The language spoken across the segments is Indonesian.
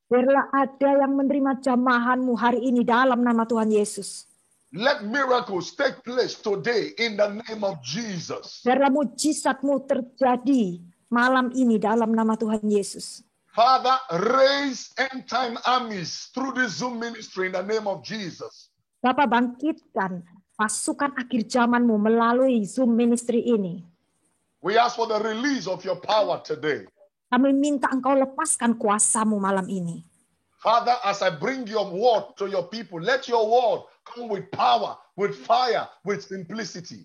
Biarlah ada yang menerima jamahanmu hari ini dalam nama Tuhan Yesus. Let miracles take place today in the name of Jesus. Biarlah mujizatmu terjadi malam ini dalam nama Tuhan Yesus. Father, raise end time armies through this Zoom ministry in the name of Jesus. Bapa, bangkitkan pasukan akhir zamanmu melalui Zoom ministry ini. We ask for the release of your power today. Kami minta engkau lepaskan kuasamu malam ini. Father, as I bring your word to your people, let your word come with power, with fire, with simplicity.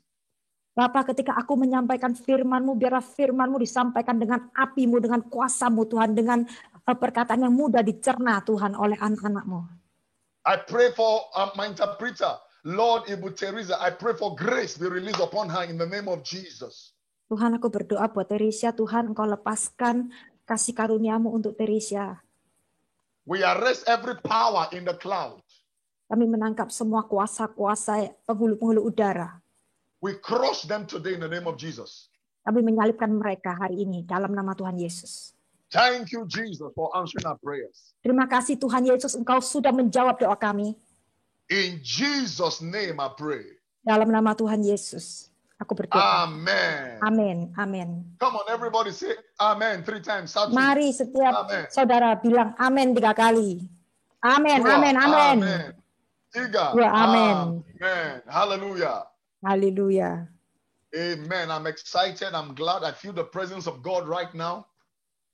Bapa, ketika aku menyampaikan firman-Mu, biarlah firman-Mu disampaikan dengan api-Mu, dengan kuasa-Mu Tuhan, dengan perkataan yang mudah dicerna Tuhan oleh anak-anak-Mu. I pray for my interpreter, Lord Ibu Teresa. I pray for grace be released upon her in the name of Jesus. Tuhan, aku berdoa buat Teresia, Tuhan engkau lepaskan kasih karunia-Mu untuk Teresia. We arrest every power in the cloud. Kami menangkap semua kuasa-kuasa penghulu-penghulu udara. We crush them today in the name of Jesus. Kami menyalibkan mereka hari ini dalam nama Tuhan Yesus. Thank you, Jesus, for answering our prayers. Terima kasih Tuhan Yesus, engkau sudah menjawab doa kami. In Jesus' name I pray. Dalam nama Tuhan Yesus, aku berdoa. Amen. Amin, amin. Come on, everybody say amen 3 times. Satu. Mari setiap Amen. saudara bilang amin 3 kali. Amin, Dua. amin, amin. Amen. Tiga. Dua, amen. Amen. Hallelujah. Haleluya. Amen. I'm excited. I'm glad. I feel the presence of God right now.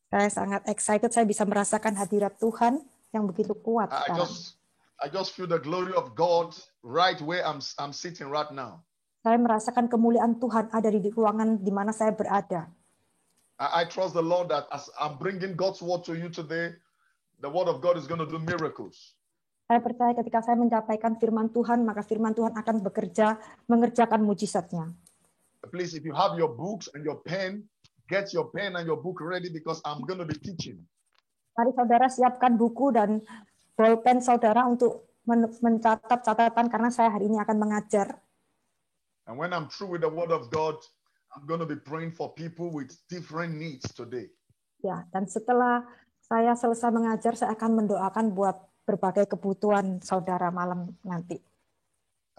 Saya sangat excited, saya bisa merasakan hadirat Tuhan yang begitu kuat I sekarang. just feel the glory of God right where I'm sitting right now. Saya merasakan kemuliaan Tuhan ada di ruangan di mana saya berada. I trust the Lord that as I'm bringing God's word to you today, the word of God is going to do miracles. Saya percaya ketika saya menyampaikan firman Tuhan, maka firman Tuhan akan bekerja, mengerjakan mujizatnya. Please, if you have your books and your pen, get your pen and your book ready because I'm going to be teaching. Mari saudara siapkan buku dan bolpen saudara untuk mencatat catatan karena saya hari ini akan mengajar. And when I'm through with the word of God, I'm going to be praying for people with different needs today. Ya, dan setelah saya selesai mengajar, saya akan mendoakan buat berbagai kebutuhan saudara malam nanti.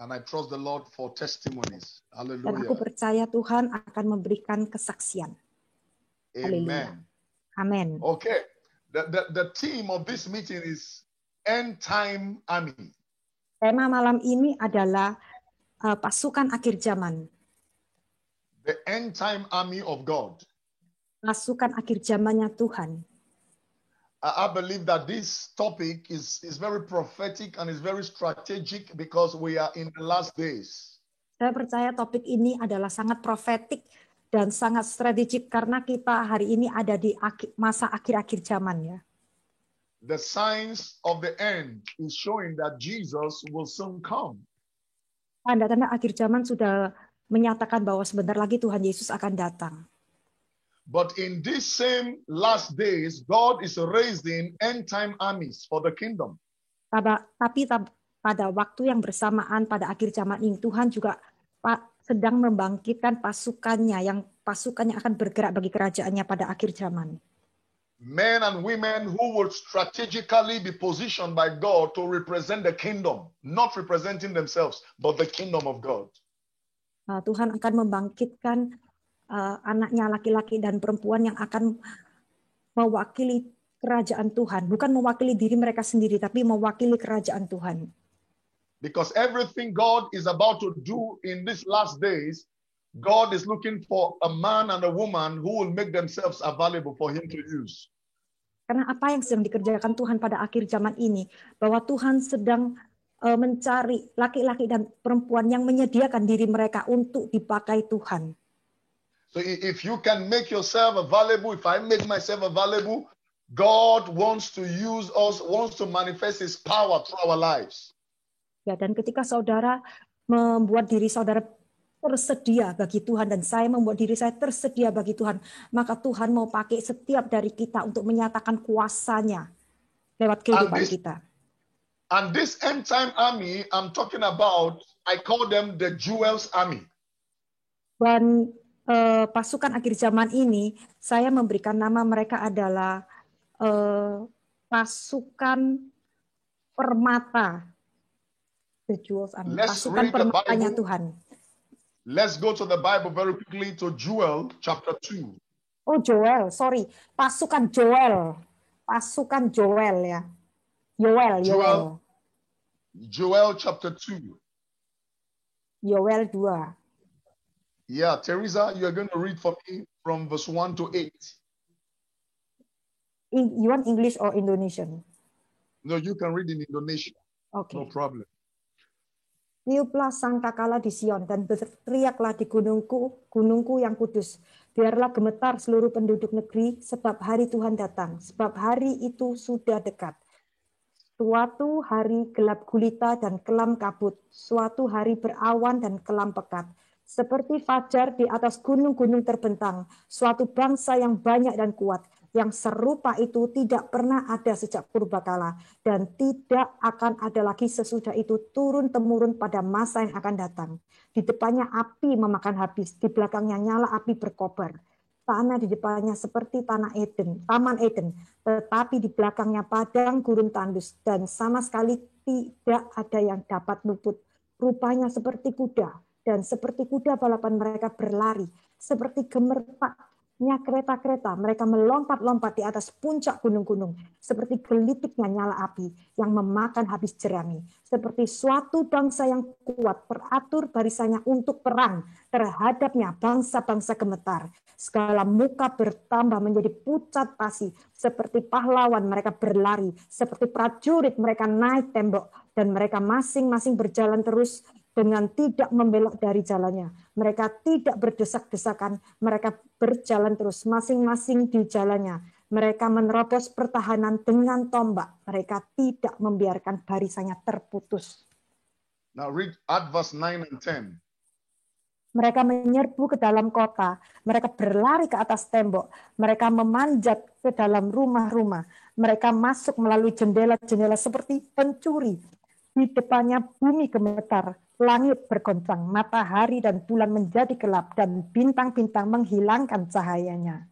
And I trust the Lord for testimonies. Dan aku Hallelujah. percaya Tuhan akan memberikan kesaksian. Haleluya. Amen. Amin. Okay. The theme of this meeting is End Time Army. Tema malam ini adalah pasukan akhir zaman. The End Time Army of God. Pasukan akhir zamannya Tuhan. I believe that this topic is very prophetic and is very strategic because we are in the last days. Saya percaya topik ini adalah sangat profetik dan sangat strategik karena kita hari ini ada di masa akhir-akhir zaman ya. The signs of the end is showing that Jesus will soon come. Tanda-tanda akhir zaman sudah menyatakan bahwa sebentar lagi Tuhan Yesus akan datang. But in these same last days, God is raising end time armies for the kingdom. Tapi pada waktu yang bersamaan pada akhir zaman ini Tuhan juga sedang membangkitkan pasukannya yang pasukannya akan bergerak bagi kerajaannya pada akhir zaman. Men and women who will strategically be positioned by God to represent the kingdom, not representing themselves, but the kingdom of God. Tuhan akan membangkitkan anaknya laki-laki dan perempuan yang akan mewakili kerajaan Tuhan, bukan mewakili diri mereka sendiri, tapi mewakili kerajaan Tuhan. Because everything God is about to do in these last days, God is looking for a man and a woman who will make themselves available for Him to use. Karena apa yang sedang dikerjakan Tuhan pada akhir zaman ini, bahwa Tuhan sedang mencari laki-laki dan perempuan yang menyediakan diri mereka untuk dipakai Tuhan. So if you can make yourself available, if I make myself available, God wants to use us, wants to manifest His power through our lives. Ya, dan ketika saudara membuat diri saudara tersedia bagi Tuhan dan saya membuat diri saya tersedia bagi Tuhan, maka Tuhan mau pakai setiap dari kita untuk menyatakan kuasa-Nya lewat kehidupan kita. And this end time army I'm talking about, I call them the Jewels Army. Dan pasukan akhir zaman ini saya memberikan nama mereka adalah pasukan permata. The Jewels Army. Let's Pasukan read the permatanya Bible. Tuhan. Let's go to the Bible very quickly to Joel chapter 2. Oh, Joel, sorry. Pasukan Joel. Pasukan Joel ya. Yoel. Joel chapter 2. Yoel 2. Yeah, Teresa, you are going to read for me from verse 1 to 8. You want English or Indonesian? No, you can read in Indonesia. Oke. No problem. Tiuplah sangkakala di Sion dan berteriaklah di gunungku, gunungku yang kudus. Biarlah gemetar seluruh penduduk negeri, sebab hari Tuhan datang, sebab hari itu sudah dekat. Suatu hari gelap gulita dan kelam kabut, suatu hari berawan dan kelam pekat. Seperti fajar di atas gunung-gunung terbentang, suatu bangsa yang banyak dan kuat, yang serupa itu tidak pernah ada sejak purbakala, dan tidak akan ada lagi sesudah itu turun-temurun pada masa yang akan datang. Di depannya api memakan habis, di belakangnya nyala api berkobar. Tanah di depannya seperti tanah Eden, taman Eden, tetapi di belakangnya padang gurun tandus, dan sama sekali tidak ada yang dapat luput. Rupanya seperti kuda, dan seperti kuda balapan mereka berlari, seperti gemertaknya kereta-kereta, mereka melompat-lompat di atas puncak gunung-gunung, seperti gelitiknya nyala api yang memakan habis jerami, seperti suatu bangsa yang kuat teratur barisannya untuk perang, terhadapnya bangsa-bangsa gemetar. Segala muka bertambah menjadi pucat pasi, seperti pahlawan mereka berlari, seperti prajurit mereka naik tembok, dan mereka masing-masing berjalan terus dengan tidak membelok dari jalannya. Mereka tidak berdesak-desakan, mereka berjalan terus masing-masing di jalannya. Mereka menerobos pertahanan dengan tombak. Mereka tidak membiarkan barisannya terputus. Now read at verse 9 and 10. Mereka menyerbu ke dalam kota, mereka berlari ke atas tembok, mereka memanjat ke dalam rumah-rumah, mereka masuk melalui jendela-jendela seperti pencuri. Di depannya bumi gemetar, langit bergoncang, matahari dan bulan menjadi gelap, dan bintang-bintang menghilangkan cahayanya.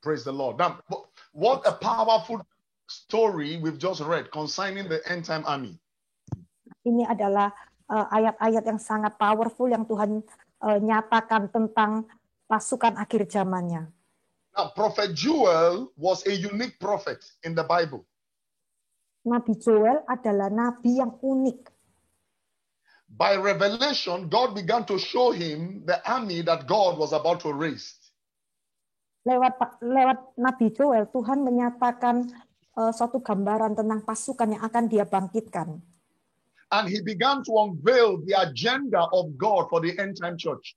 Praise the Lord. Now, what a powerful story we've just read concerning the end time army. Ini adalah ayat-ayat yang sangat powerful yang Tuhan nyatakan tentang pasukan akhir zamannya. Now, Prophet Joel was a unique prophet in the Bible. Nabi Joel adalah nabi yang unik. By revelation, God began to show him the army that God was about to raise. Lewat Nabi Joel, Tuhan menyatakan suatu gambaran tentang pasukan yang akan dia bangkitkan. And he began to unveil the agenda of God for the end time church.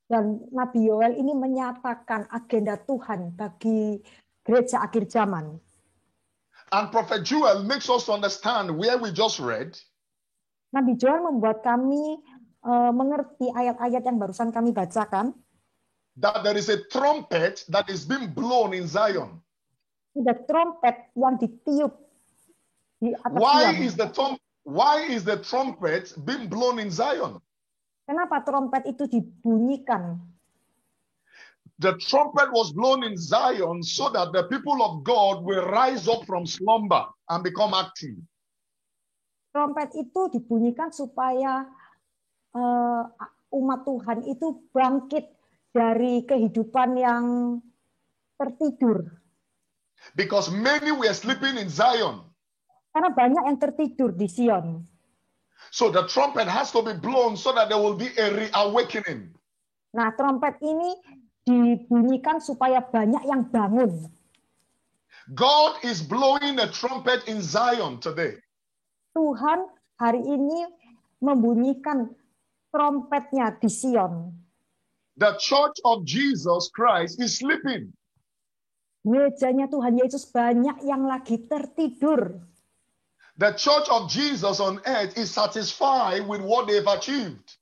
Dan Nabi Joel ini menyatakan agenda Tuhan bagi gereja akhir zaman. And Prophet Joel makes us understand where we just read. Nabi Joel membuat kami mengerti ayat-ayat yang barusan kami bacakan. That there is a trumpet that is being blown in Zion. Ada trompet yang ditiup di atas Zion. Why is the trumpet being blown in Zion? Kenapa trompet itu dibunyikan? The trumpet was blown in Zion so that the people of God will rise up from slumber and become active. Trompet itu dibunyikan supaya umat Tuhan itu bangkit dari kehidupan yang tertidur. Because many were sleeping in Zion. Karena banyak yang tertidur di Sion. So the trumpet has to be blown so that there will be a reawakening. Nah, trompet ini dibunyikan supaya banyak yang bangun. God is blowing a trumpet in Zion today. Tuhan hari ini membunyikan trompetnya di Sion. The church of Jesus Christ is sleeping. Gerejanya Tuhan Yesus banyak yang lagi tertidur. The church of Jesus on earth is satisfied with what they've achieved.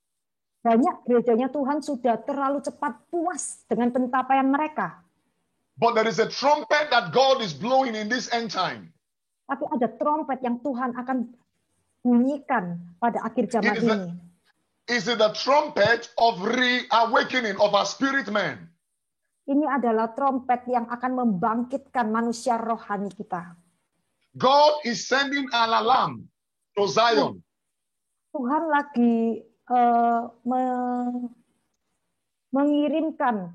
Banyak gerejanya Tuhan sudah terlalu cepat puas dengan pencapaian mereka. But there is a trumpet that God is blowing in this end time. Tapi ada trompet yang Tuhan akan bunyikan pada akhir zaman ini. Is it the trumpet of reawakening of our spirit man? Ini adalah trompet yang akan membangkitkan manusia rohani kita. God is sending an alarm to Zion. Tuhan lagi mengirimkan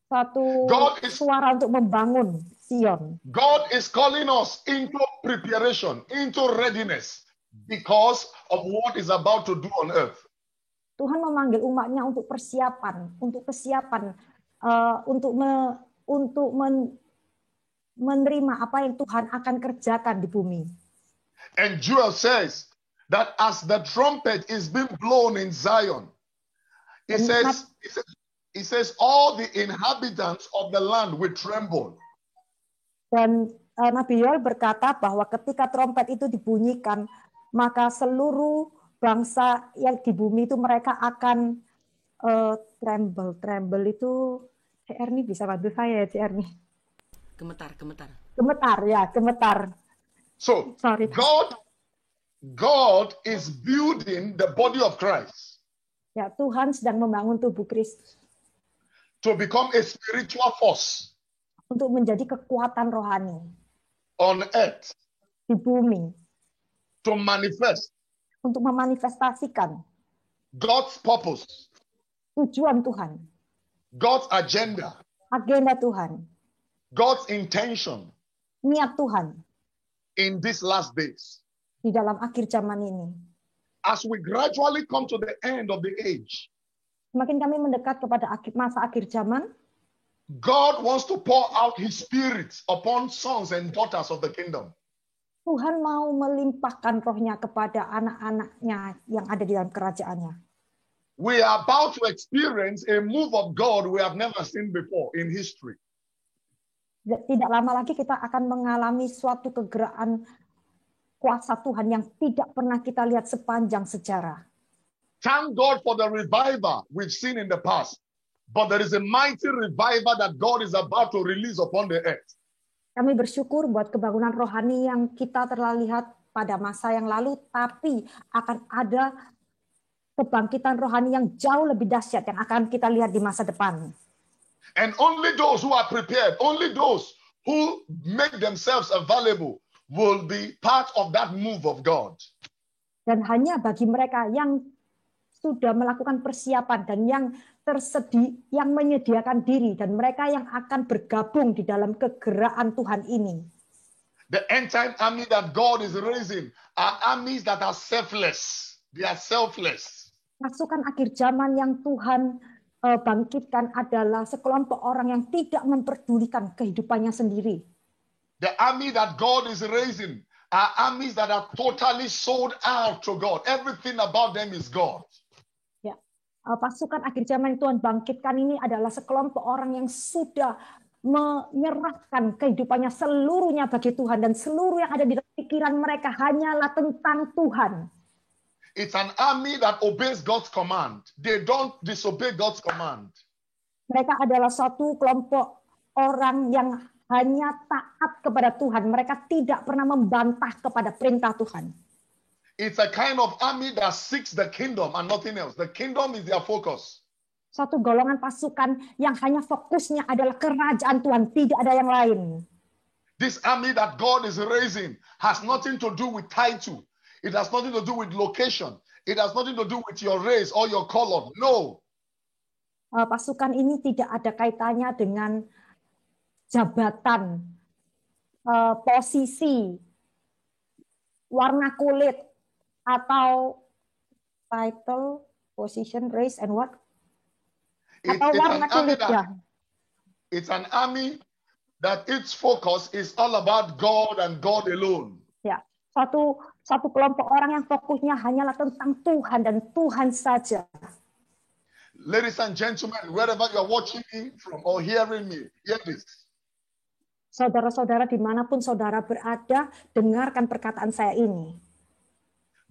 satu suara untuk membangun Sion. God is calling us into preparation, into readiness because of what is about to do on earth. Tuhan memanggil umatnya untuk persiapan, untuk kesiapan, untuk menerima apa yang Tuhan akan kerjakan di bumi. And Joel says that as the trumpet is being blown in Zion, it says all the inhabitants of the land will tremble. Dan Nabi Yoel berkata bahwa ketika trompet itu dibunyikan, maka seluruh bangsa yang di bumi itu mereka akan tremble. Tremble itu CR nih bisa bantu saya ya CR nih. Gemetar. Gemetar ya, gemetar. So sorry. God is building the body of Christ. Ya, Tuhan sedang membangun tubuh Kristus. To become a spiritual force. Untuk menjadi kekuatan rohani. On earth. Di bumi. To manifest. Untuk memanifestasikan. God's purpose. Tujuan Tuhan. God's agenda. Agenda Tuhan. God's intention. Niat Tuhan. In these last days. Di dalam akhir zaman ini. As we gradually come to the end of the age. Semakin kami mendekat kepada masa akhir zaman. God wants to pour out His Spirit upon sons and daughters of the kingdom. Tuhan mau melimpahkan rohnya kepada anak-anaknya yang ada di dalam kerajaannya. We are about to experience a move of God we have never seen before in history. Tidak lama lagi kita akan mengalami suatu kegerakan kuasa Tuhan yang tidak pernah kita lihat sepanjang sejarah. Thank God for the revival we've seen in the past. But there is a mighty revival that God is about to release upon the earth. Kami bersyukur buat kebangunan rohani yang kita telah lihat pada masa yang lalu, tapi akan ada kebangkitan rohani yang jauh lebih dahsyat yang akan kita lihat di masa depan. And only those who are prepared, only those who make themselves available will be part of that move of God. Dan hanya bagi mereka yang sudah melakukan persiapan dan yang tersedia, yang menyediakan diri, dan mereka yang akan bergabung di dalam kegerakan Tuhan ini. The end time army that God is raising are armies that are selfless. They are selfless. Pasukan akhir zaman yang Tuhan bangkitkan adalah sekelompok orang yang tidak memperdulikan kehidupannya sendiri. The army that God is raising are armies that are totally sold out to God. Everything about them is God. Ya, pasukan akhir zaman yang Tuhan bangkitkan ini adalah sekelompok orang yang sudah menyerahkan kehidupannya seluruhnya bagi Tuhan, dan seluruh yang ada di dalam pikiran mereka hanyalah tentang Tuhan. It's an army that obeys God's command. They don't disobey God's command. Mereka adalah satu kelompok orang yang hanya taat kepada Tuhan. Mereka tidak pernah membantah kepada perintah Tuhan. It's a kind of army that seeks the kingdom and nothing else. The kingdom is their focus. Satu golongan pasukan yang hanya fokusnya adalah kerajaan Tuhan, tidak ada yang lain. This army that God is raising has nothing to do with title. It has nothing to do with location. It has nothing to do with your race or your color. No. Pasukan ini tidak ada kaitannya dengan jabatan, posisi, warna kulit, atau title, position, race, and what? Atau warna kulitnya. It's an army that its focus is all about God and God alone. Ya, satu kelompok orang yang fokusnya hanyalah tentang Tuhan dan Tuhan saja. Ladies and gentlemen, wherever you are watching me from or hearing me, hear this. Saudara-saudara dimanapun saudara berada, dengarkan perkataan saya ini.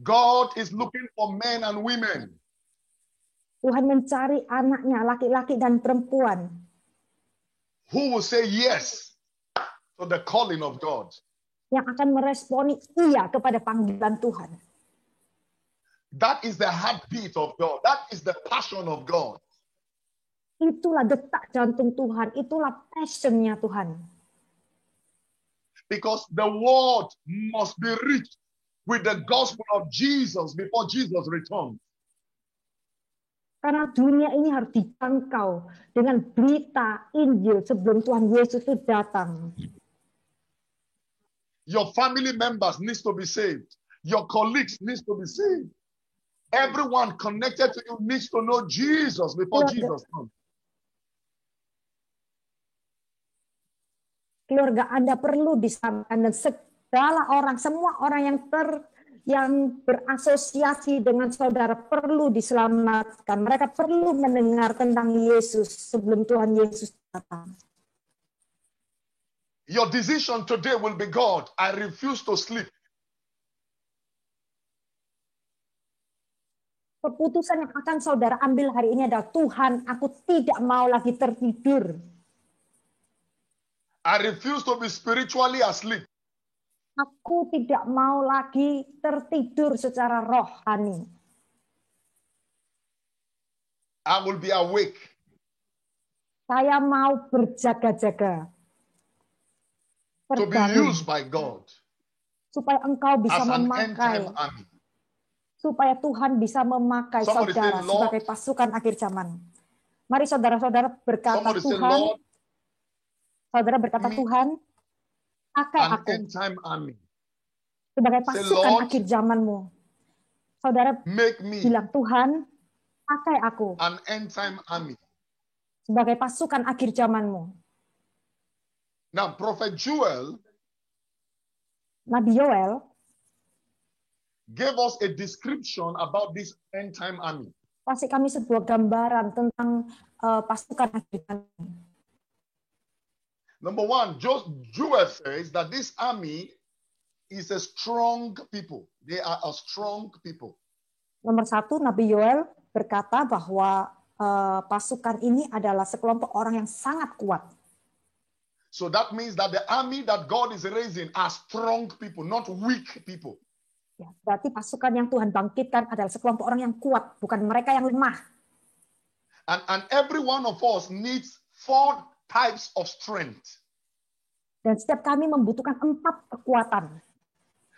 God is looking for men and women. Tuhan mencari anaknya, laki-laki dan perempuan. Who will say yes to the calling of God. Yang akan meresponi iya kepada panggilan Tuhan. That is the heartbeat of God. That is the passion of God. Itulah detak jantung Tuhan. Itulah passionnya Tuhan. Because the world must be reached with the gospel of Jesus before Jesus returns. Karena dunia ini harus dijangkau dengan berita Injil sebelum Tuhan Yesus itu datang. Your family members need to be saved. Your colleagues need to be saved. Everyone connected to you needs to know Jesus before Jesus comes. Keluarga Anda perlu diselamatkan dan segala orang, semua orang yang berasosiasi dengan saudara perlu diselamatkan. Mereka perlu mendengar tentang Yesus sebelum Tuhan Yesus datang. Your decision today will be, God, I refuse to sleep. Keputusan yang akan saudara ambil hari ini adalah, Tuhan, aku tidak mau lagi tertidur. I refuse to be spiritually asleep. Aku tidak mau lagi tertidur secara rohani. I will be awake. Saya mau berjaga-jaga. To be used by God. Supaya engkau bisa as an memakai. end-time army. Supaya Tuhan bisa memakai Somebody saudara say, Lord, sebagai pasukan akhir zaman. Mari saudara-saudara berkata, somebody say, Tuhan. Lord, Saudara berkata, Tuhan, pakai an aku end-time army. sebagai Say, pasukan Lord, akhir zamanmu. Saudara make me bilang, Tuhan, pakai aku an end-time army. sebagai pasukan akhir zamanmu. Now, Prophet Joel Nabi Yoel gave us a description about this end-time army. kasih kami sebuah gambaran tentang pasukan akhir zaman. Number one, Joel says that this army is a strong people. They are a strong people. Nomor satu, Nabi Yoel berkata bahwa pasukan ini adalah sekelompok orang yang sangat kuat. So that means that the army that God is raising are strong people, not weak people. Ya, berarti pasukan yang Tuhan bangkitkan adalah sekelompok orang yang kuat, bukan mereka yang lemah. And every one of us needs 4 types of strength. Dan setiap kami membutuhkan 4 kekuatan.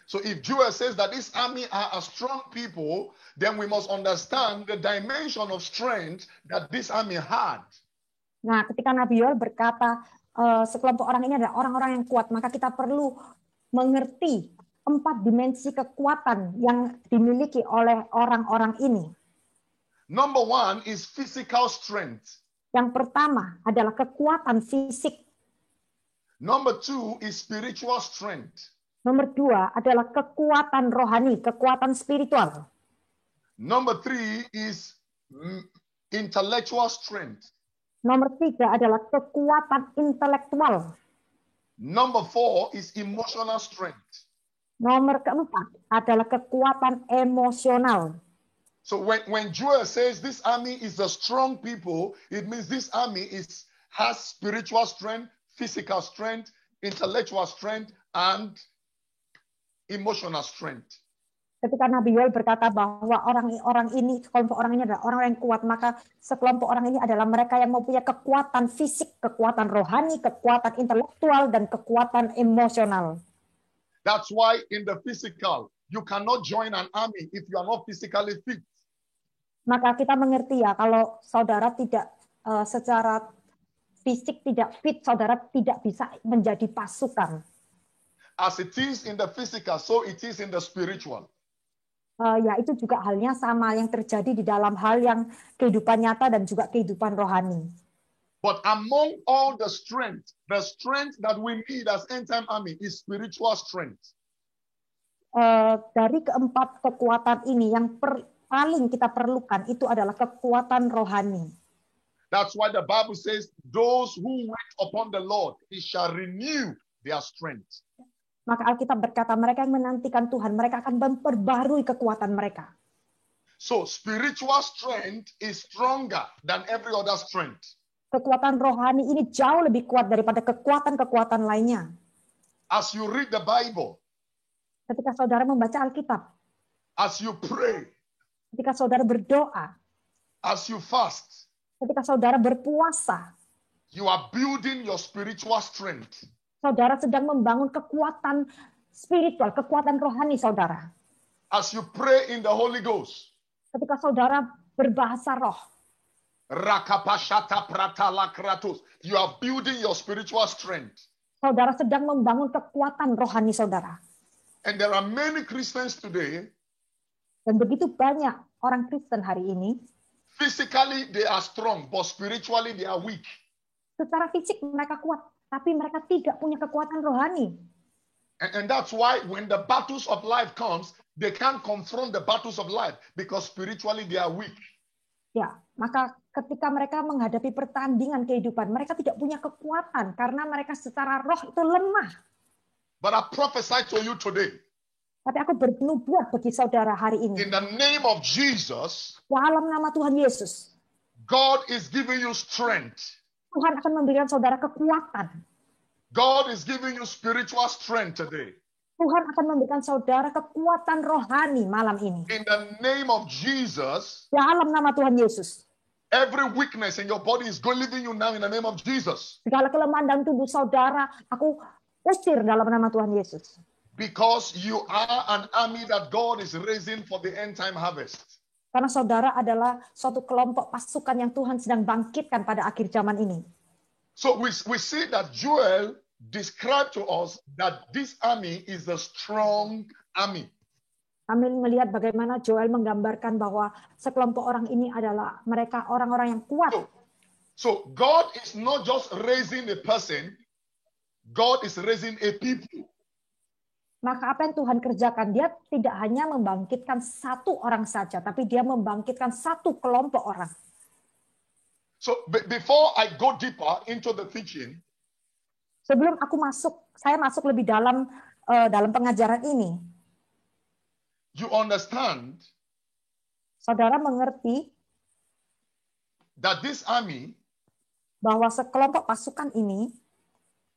So if Joel says that this army are a strong people, then we must understand the dimension of strength that this army had. Nah, ketika Nabi Yoel berkata sekelompok orang ini adalah orang-orang yang kuat, maka kita perlu mengerti 4 dimensi kekuatan yang dimiliki oleh orang-orang ini. Number 1 is physical strength. Yang pertama adalah kekuatan fisik. Number 2 is spiritual strength. Nomor 2 adalah kekuatan rohani, kekuatan spiritual. Number 3 is intellectual strength. Nomor 3 adalah kekuatan intelektual. Number 4 is emotional strength. Nomor 4 adalah kekuatan emosional. So when Joel says this army is a strong people, it means this army has spiritual strength, physical strength, intellectual strength, and emotional strength. Ketika Nabi Yoel berkata bahwa orang-orang ini, sekelompok orang ini adalah orang yang kuat, maka sekelompok orang ini adalah mereka yang mempunyai kekuatan fisik, kekuatan rohani, kekuatan intelektual, dan kekuatan emosional. That's why in the physical, you cannot join an army if you are not physically fit. Maka kita mengerti ya, kalau saudara tidak secara fisik tidak fit, saudara tidak bisa menjadi pasukan. As it is in the physical, so it is in the spiritual. Ya itu juga halnya sama yang terjadi di dalam hal yang kehidupan nyata dan juga kehidupan rohani. But among all the strength that we need as end-time army is spiritual strength. Dari keempat kekuatan ini yang paling kita perlukan itu adalah kekuatan rohani. That's why the Bible says, those who wait upon the Lord, He shall renew their strength. Maka Alkitab berkata, mereka yang menantikan Tuhan, mereka akan memperbarui kekuatan mereka. So spiritual strength is stronger than every other strength. Kekuatan rohani ini jauh lebih kuat daripada kekuatan-kekuatan lainnya. As you read the Bible, ketika saudara membaca Alkitab, as you pray, ketika saudara berdoa, as you fast, ketika saudara berpuasa, you are building your spiritual strength. Saudara sedang membangun kekuatan spiritual, kekuatan rohani saudara. As you pray in the Holy Ghost, Ketika saudara berbahasa roh, Rakapashata pratala kratos, you are building your spiritual strength. saudara sedang membangun kekuatan rohani saudara. And there are many Christians today, Dan begitu banyak orang Kristen hari ini, physically they are strong, but spiritually they are weak. secara fisik mereka kuat, tapi mereka tidak punya kekuatan rohani. And that's why when the battles of life comes, they can't confront the battles of life because spiritually they are weak. Ya, maka ketika mereka menghadapi pertandingan kehidupan, mereka tidak punya kekuatan karena mereka secara roh itu lemah. But I prophesy to you today, Tapi aku bernubuat bagi saudara hari ini. in the name of Jesus, Dalam nama Tuhan Yesus, God is giving you strength. Tuhan akan memberikan saudara kekuatan. God is giving you spiritual strength today. Tuhan akan memberikan saudara kekuatan rohani malam ini. In the name of Jesus, Dalam nama Tuhan Yesus. every weakness in your body is going leaving you now in the name of Jesus. Segala kelemahan dalam tubuh saudara, aku usir dalam nama Tuhan Yesus. Because you are an army that God is raising for the end time harvest. Karena saudara adalah suatu kelompok pasukan yang Tuhan sedang bangkitkan pada akhir zaman ini. So we see that Joel described to us that this army is a strong army. Kami melihat bagaimana Joel menggambarkan bahwa sekelompok orang ini adalah mereka orang-orang yang kuat. So God is not just raising a person, God is raising a people. Maka apa yang Tuhan kerjakan? Dia tidak hanya membangkitkan satu orang saja, tapi dia membangkitkan satu kelompok orang. So before I go deeper into the teaching, Sebelum saya masuk lebih dalam dalam pengajaran ini, you understand saudara mengerti that this army bahwa sekelompok pasukan ini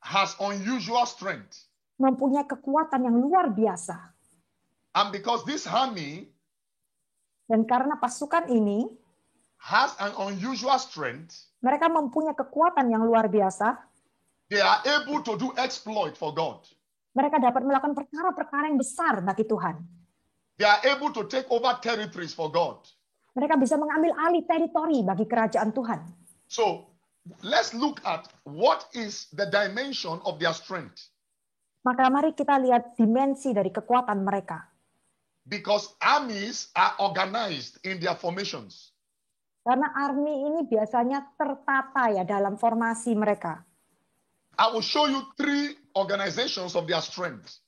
has unusual strength. mempunyai kekuatan yang luar biasa. And because this army Dan karena pasukan ini, has an unusual strength, mereka mempunyai kekuatan yang luar biasa, they are able to do exploit for God. mereka dapat melakukan perkara-perkara yang besar bagi Tuhan. They are able to take over territories for God. Mereka bisa mengambil alih teritori bagi kerajaan Tuhan. So let's look at what is the dimension of their strength. Maka mari kita lihat dimensi dari kekuatan mereka. Because armies are organized in their formations. Karena army ini biasanya tertata ya dalam formasi mereka. I will show you 3 organizations of their strength.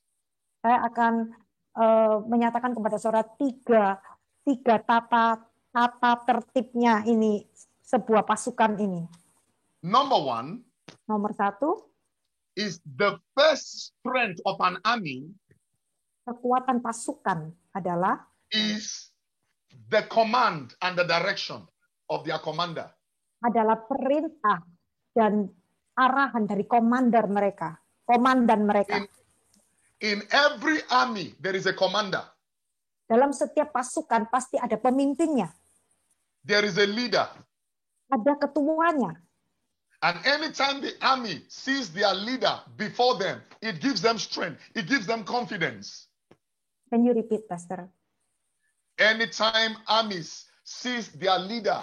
Saya akan menyatakan kepada saudara tiga tata tertibnya ini sebuah pasukan ini. Number 1 Nomor 1, is the first strength of an army kekuatan pasukan adalah is the command and the direction of their commander. adalah perintah dan arahan dari komandan mereka. In every army, there is a commander. Dalam setiap pasukan pasti ada pemimpinnya, There is a leader. ada ketuanya. And anytime the army sees their leader before them, it gives them strength. It gives them confidence. Can you repeat, Pastor? Anytime armies sees their leader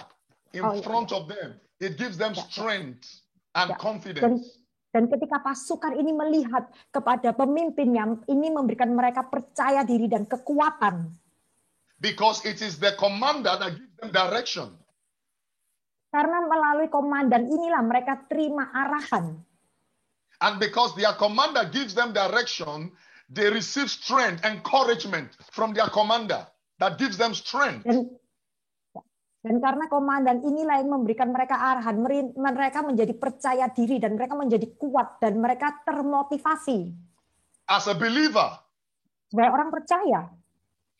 in front of them, it gives them strength and confidence. Dan ketika pasukan ini melihat kepada pemimpinnya, ini memberikan mereka percaya diri dan kekuatan. Because it is the commander that gives them direction. Karena melalui komandan inilah mereka terima arahan. And because their commander gives them direction, they receive strength, encouragement from their commander that gives them strength. Dan karena komandan inilah yang memberikan mereka arahan, mereka menjadi percaya diri dan mereka menjadi kuat dan mereka termotivasi. As a believer, Sebagai orang percaya,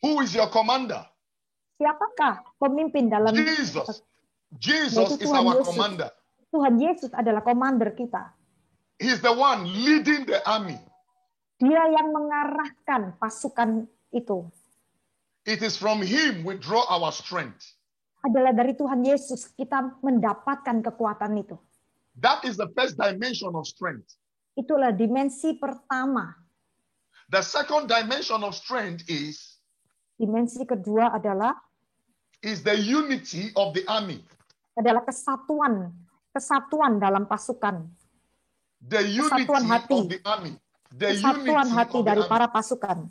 who is your commander? siapakah pemimpin dalam Jesus. Jesus is our commander. Tuhan Yesus adalah komander kita. He's the one leading the army. Dia yang mengarahkan pasukan itu. It is from him we draw our strength. Adalah dari Tuhan Yesus kita mendapatkan kekuatan itu. That is the first dimension of strength. Itulah dimensi pertama. The second dimension of strength Dimensi kedua adalah the unity of the army. Adalah kesatuan dalam pasukan. The unity Kesatuan hati. of the army. The Kesatuan unity hati of the dari army. para pasukan.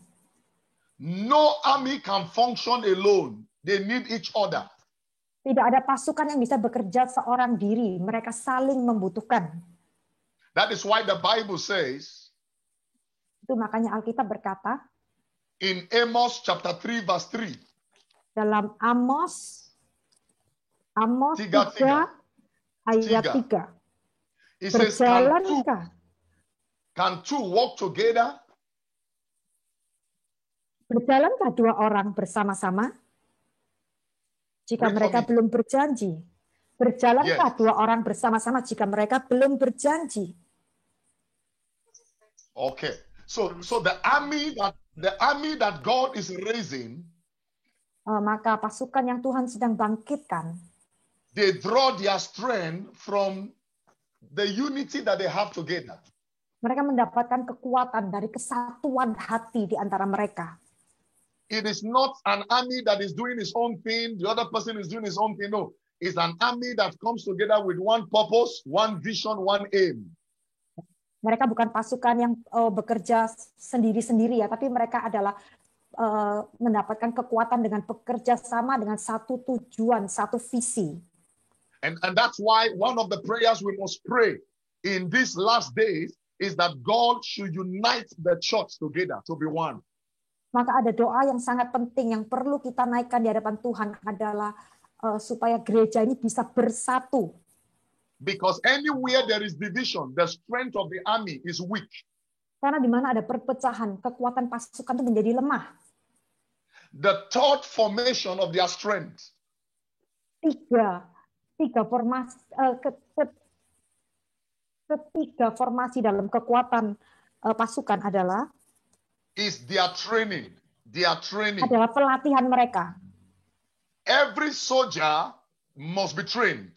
No army can function alone. They need each other. Tidak ada pasukan yang bisa bekerja seorang diri. Mereka saling membutuhkan. That is why the Bible says Itu makanya Alkitab berkata in Amos chapter 3 verse 3. Dalam Amos 3 ayat 3. It says, can two walk together? Berjalankah dua orang bersama-sama? Jika mereka belum berjanji. Berjalankah dua orang bersama-sama jika mereka belum berjanji? Okay. So the army that God is raising, maka pasukan yang Tuhan sedang bangkitkan, they draw their strength from the unity that they have together. Mereka mendapatkan kekuatan dari kesatuan hati di antara mereka. It is not an army that is doing its own thing, the other person is doing his own thing. No, it's an army that comes together with one purpose, one vision, one aim. Mereka bukan pasukan yang bekerja sendiri-sendiri ya, tapi mereka adalah mendapatkan kekuatan dengan bekerja sama dengan satu tujuan, satu visi. And that's why one of the prayers we must pray in these last days is that God should unite the church together to be one. Maka ada doa yang sangat penting yang perlu kita naikkan di hadapan Tuhan adalah supaya gereja ini bisa bersatu. Because anywhere there is division, the strength of the army is weak. Karena di mana ada perpecahan, kekuatan pasukan itu menjadi lemah. The third formation of their strength. Ketiga formasi dalam kekuatan pasukan adalah is their training. Adalah pelatihan mereka. Every soldier must be trained.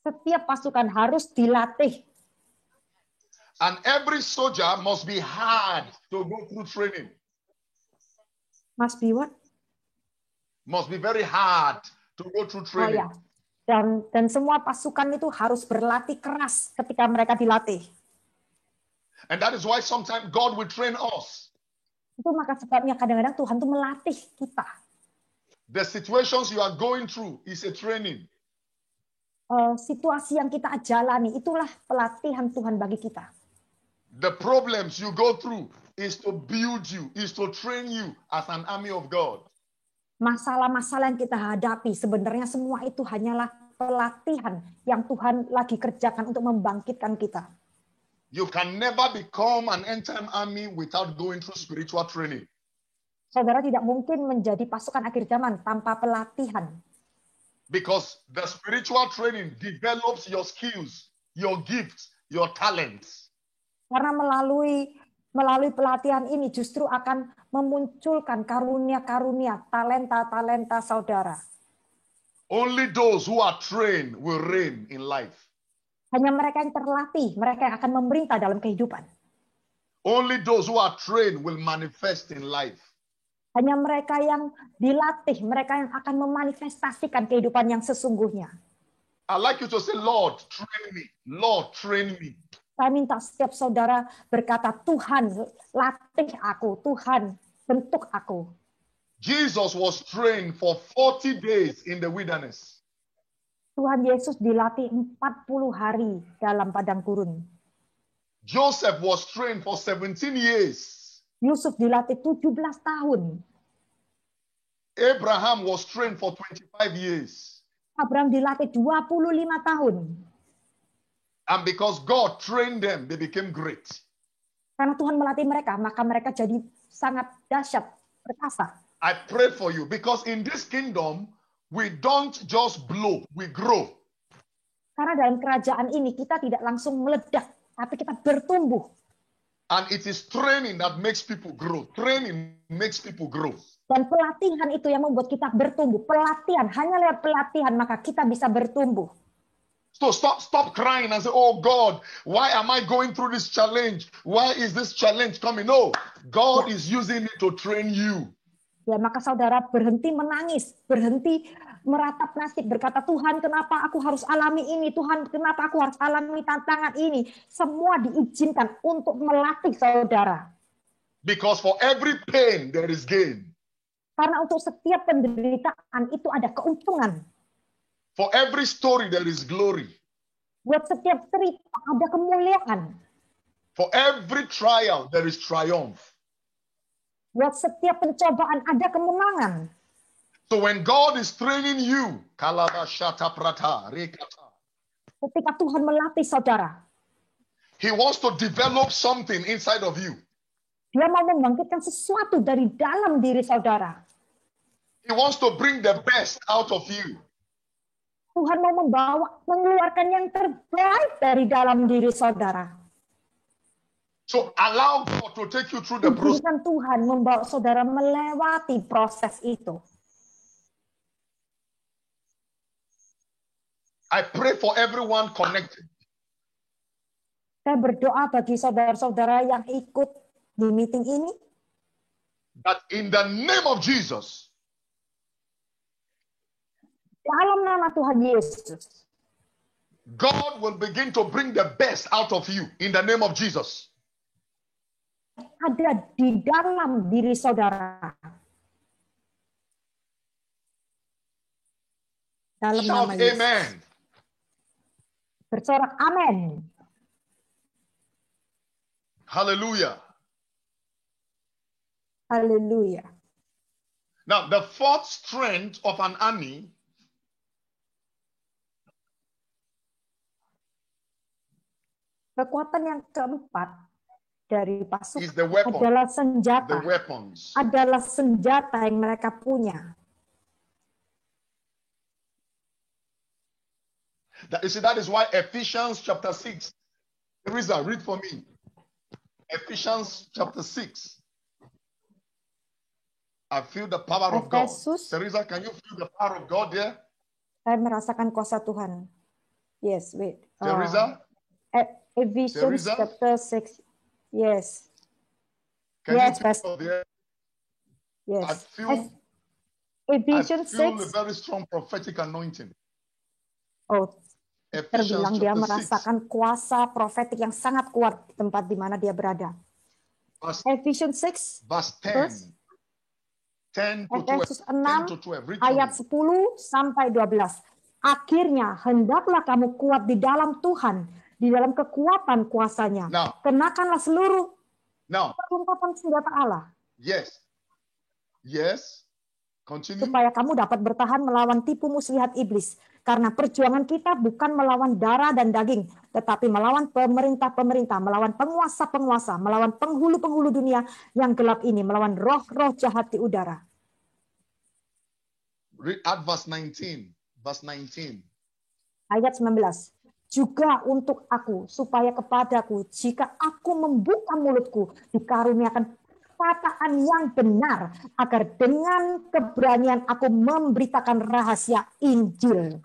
Setiap pasukan harus dilatih. And every soldier must be hard to go through training. Must be what? Must be very hard to go through training. Oh, ya. Dan semua pasukan itu harus berlatih keras ketika mereka dilatih. And that is why sometimes God will train us. Itu maka sebabnya kadang-kadang Tuhan tuh melatih kita. The situations you are going through is a training. Situasi yang kita jalani itulah pelatihan Tuhan bagi kita. The problems you go through is to build you, is to train you as an army of God. Masalah-masalah yang kita hadapi sebenarnya semua itu hanyalah pelatihan yang Tuhan lagi kerjakan untuk membangkitkan kita. You can never become an end-time army without going through spiritual training. Saudara tidak mungkin menjadi pasukan akhir zaman tanpa pelatihan. Because the spiritual training develops your skills, your gifts, your talents. Karena melalui pelatihan ini justru akan memunculkan karunia-karunia, talenta-talenta saudara. Only those who are trained will reign in life. Hanya mereka yang terlatih, mereka yang akan memerintah dalam kehidupan. Only those who are trained will manifest in life. Hanya mereka yang dilatih, mereka yang akan memanifestasikan kehidupan yang sesungguhnya. I'd like you to say, Lord, train me. Lord, train me. Saya minta setiap saudara berkata, Tuhan, latih aku. Tuhan, bentuk aku. Jesus was trained for 40 days in the wilderness. Tuhan Yesus dilatih 40 hari dalam padang gurun. Joseph was trained for 17 years. Yusuf dilatih 17 tahun. Abraham was trained for 25 years. Abraham dilatih 25 tahun. And because God trained them, they became great. Karena Tuhan melatih mereka, maka mereka jadi sangat dahsyat, perkasa. I pray for you because in this kingdom, we don't just blow, we grow. Karena dalam kerajaan ini kita tidak langsung meledak, tapi kita bertumbuh. And it is training that makes people grow. Training makes people grow. Dan pelatihan itu yang membuat kita bertumbuh. Pelatihan, hanya lewat pelatihan maka kita bisa bertumbuh. So stop crying and say, oh God, why am I going through this challenge? Why is this challenge coming? No, God is using it to train you. Ya, maka saudara berhenti menangis, berhenti meratap nasib, berkata, Tuhan kenapa aku harus alami ini? Tuhan kenapa aku harus alami tantangan ini? Semua diizinkan untuk melatih saudara. Because for every pain there is gain. Karena untuk setiap penderitaan itu ada keuntungan. For every story there is glory. Buat setiap cerita ada kemuliaan. For every trial there is triumph. Buat setiap pencobaan ada kemenangan. So when God is training you, ketika Tuhan melatih saudara, He wants to develop something inside of you. Dia mau membangkitkan sesuatu dari dalam diri saudara. He wants to bring the best out of you. Tuhan mau mengeluarkan yang terbaik dari dalam diri saudara. So allow God to take you through the process. Izinkan Tuhan membawa saudara melewati proses itu. I pray for everyone connected. Saya berdoa bagi saudara-saudara yang ikut di meeting ini. That in the name of Jesus. Dalam nama Tuhan Yesus. God will begin to bring the best out of you in the name of Jesus. Ada di dalam diri saudara. Dalam Shout nama Yesus. amen. Bersorak amin. Hallelujah. Haleluya. Now, the fourth strength of an army kekuatan yang keempat dari pasukan is the weapon. adalah senjata. The weapons. Adalah senjata yang mereka punya. That is why Ephesians chapter 6. Teresa, read for me. Ephesians chapter 6. I feel the power of God. Teresa, can you feel the power of God there? Saya merasakan kuasa Tuhan. Yes, wait. Teresa? Ephesians chapter 6. Yes. Can yes, you feel there? Yes. I feel Ephesians 6. a very strong prophetic anointing. Oh, terbilang dia 6. merasakan kuasa profetik yang sangat kuat di tempat di mana dia berada. Ephesians 6, verse 10. 10 to 12. Ayat 10 sampai 12. Akhirnya hendaklah kamu kuat di dalam Tuhan, di dalam kekuatan kuasanya. Kenakanlah seluruh perlengkapan senjata Allah. Yes. Yes. Continue. Supaya kamu dapat bertahan melawan tipu muslihat iblis. Karena perjuangan kita bukan melawan darah dan daging, tetapi melawan pemerintah-pemerintah, melawan penguasa-penguasa, melawan penghulu-penghulu dunia yang gelap ini, melawan roh-roh jahat di udara. Read at verse 19. Verse 19. Ayat 19. Juga untuk aku, supaya kepadaku, jika aku membuka mulutku, dikaruniakan perkataan yang benar, agar dengan keberanian aku memberitakan rahasia Injil.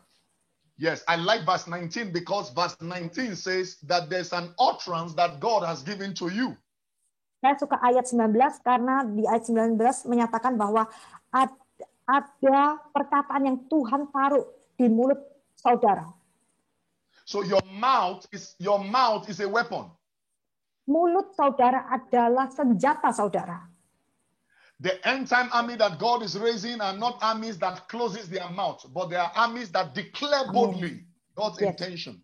Yes, I like verse 19 because verse 19 says that there's an utterance that God has given to you. Saya suka ayat 19 karena di ayat 19 menyatakan bahwa ada perkataan yang Tuhan taruh di mulut saudara. So your mouth is a weapon. Mulut saudara adalah senjata saudara. The end time army that God is raising are not armies that closes their mouth, but they are armies that declare boldly God's intention.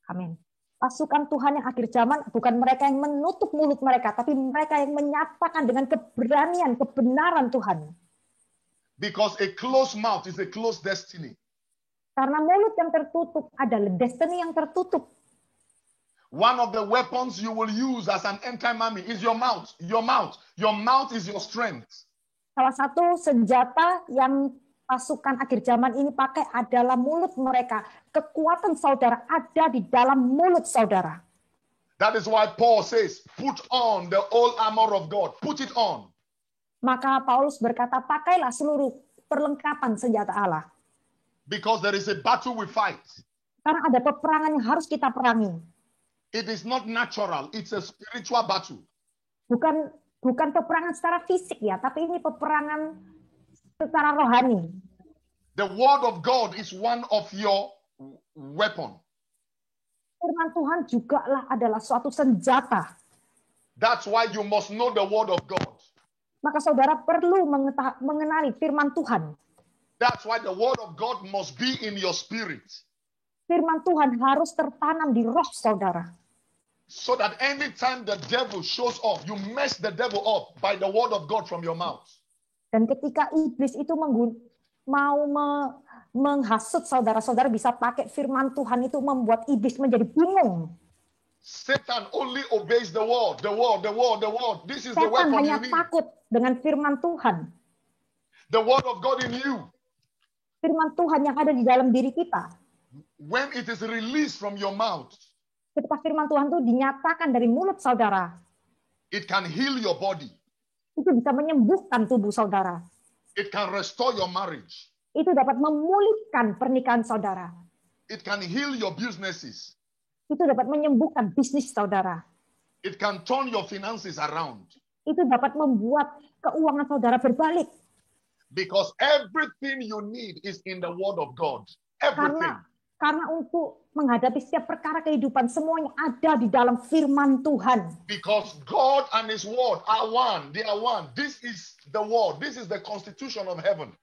Amin. Pasukan Tuhan yang akhir zaman bukan mereka yang menutup mulut mereka, tapi mereka yang menyatakan dengan keberanian, kebenaran Tuhan. Because a closed mouth is a closed destiny. Karena mulut yang tertutup adalah destiny yang tertutup. One of the weapons you will use as an end time army is your mouth. Your mouth. Your mouth is your strength. Salah satu senjata yang pasukan akhir zaman ini pakai adalah mulut mereka. Kekuatan saudara ada di dalam mulut saudara. That is why Paul says, put on the whole armor of God. Put it on. Maka Paulus berkata, pakailah seluruh perlengkapan senjata Allah. Because there is a battle we fight. Karena ada peperangan yang harus kita perangi. It is not natural, it's a spiritual battle. Bukan peperangan secara fisik ya, tapi ini peperangan secara rohani. The word of God is one of your weapon. Firman Tuhan juga adalah suatu senjata. That's why you must know the word of God. Maka saudara perlu mengenali firman Tuhan. That's why the word of God must be in your spirit. Firman Tuhan harus tertanam di roh saudara. So that anytime the devil shows up, you mess the devil up by the word of God from your mouth. Dan ketika iblis itu mau menghasut saudara-saudara, bisa pakai firman Tuhan itu membuat iblis menjadi bingung. Satan only obeys the word, the word, the word, the word. This is the Setan weapon hanya you need. takut dengan firman Tuhan. The word of God in you. Firman Tuhan yang ada di dalam diri kita. When it is released from your mouth, ketika firman Tuhan itu dinyatakan dari mulut saudara, it can heal your body. Itu bisa menyembuhkan tubuh saudara. It can restore your marriage. Itu dapat memulihkan pernikahan saudara. It can heal your businesses. Itu dapat menyembuhkan bisnis saudara. It can turn your finances around. Itu dapat membuat keuangan saudara berbalik. Because everything you need is in the word of God. Everything. Karena untuk menghadapi setiap perkara kehidupan, semuanya ada di dalam firman Tuhan. Because God and His word are one. They are one. This is the word. This is the constitution of heaven.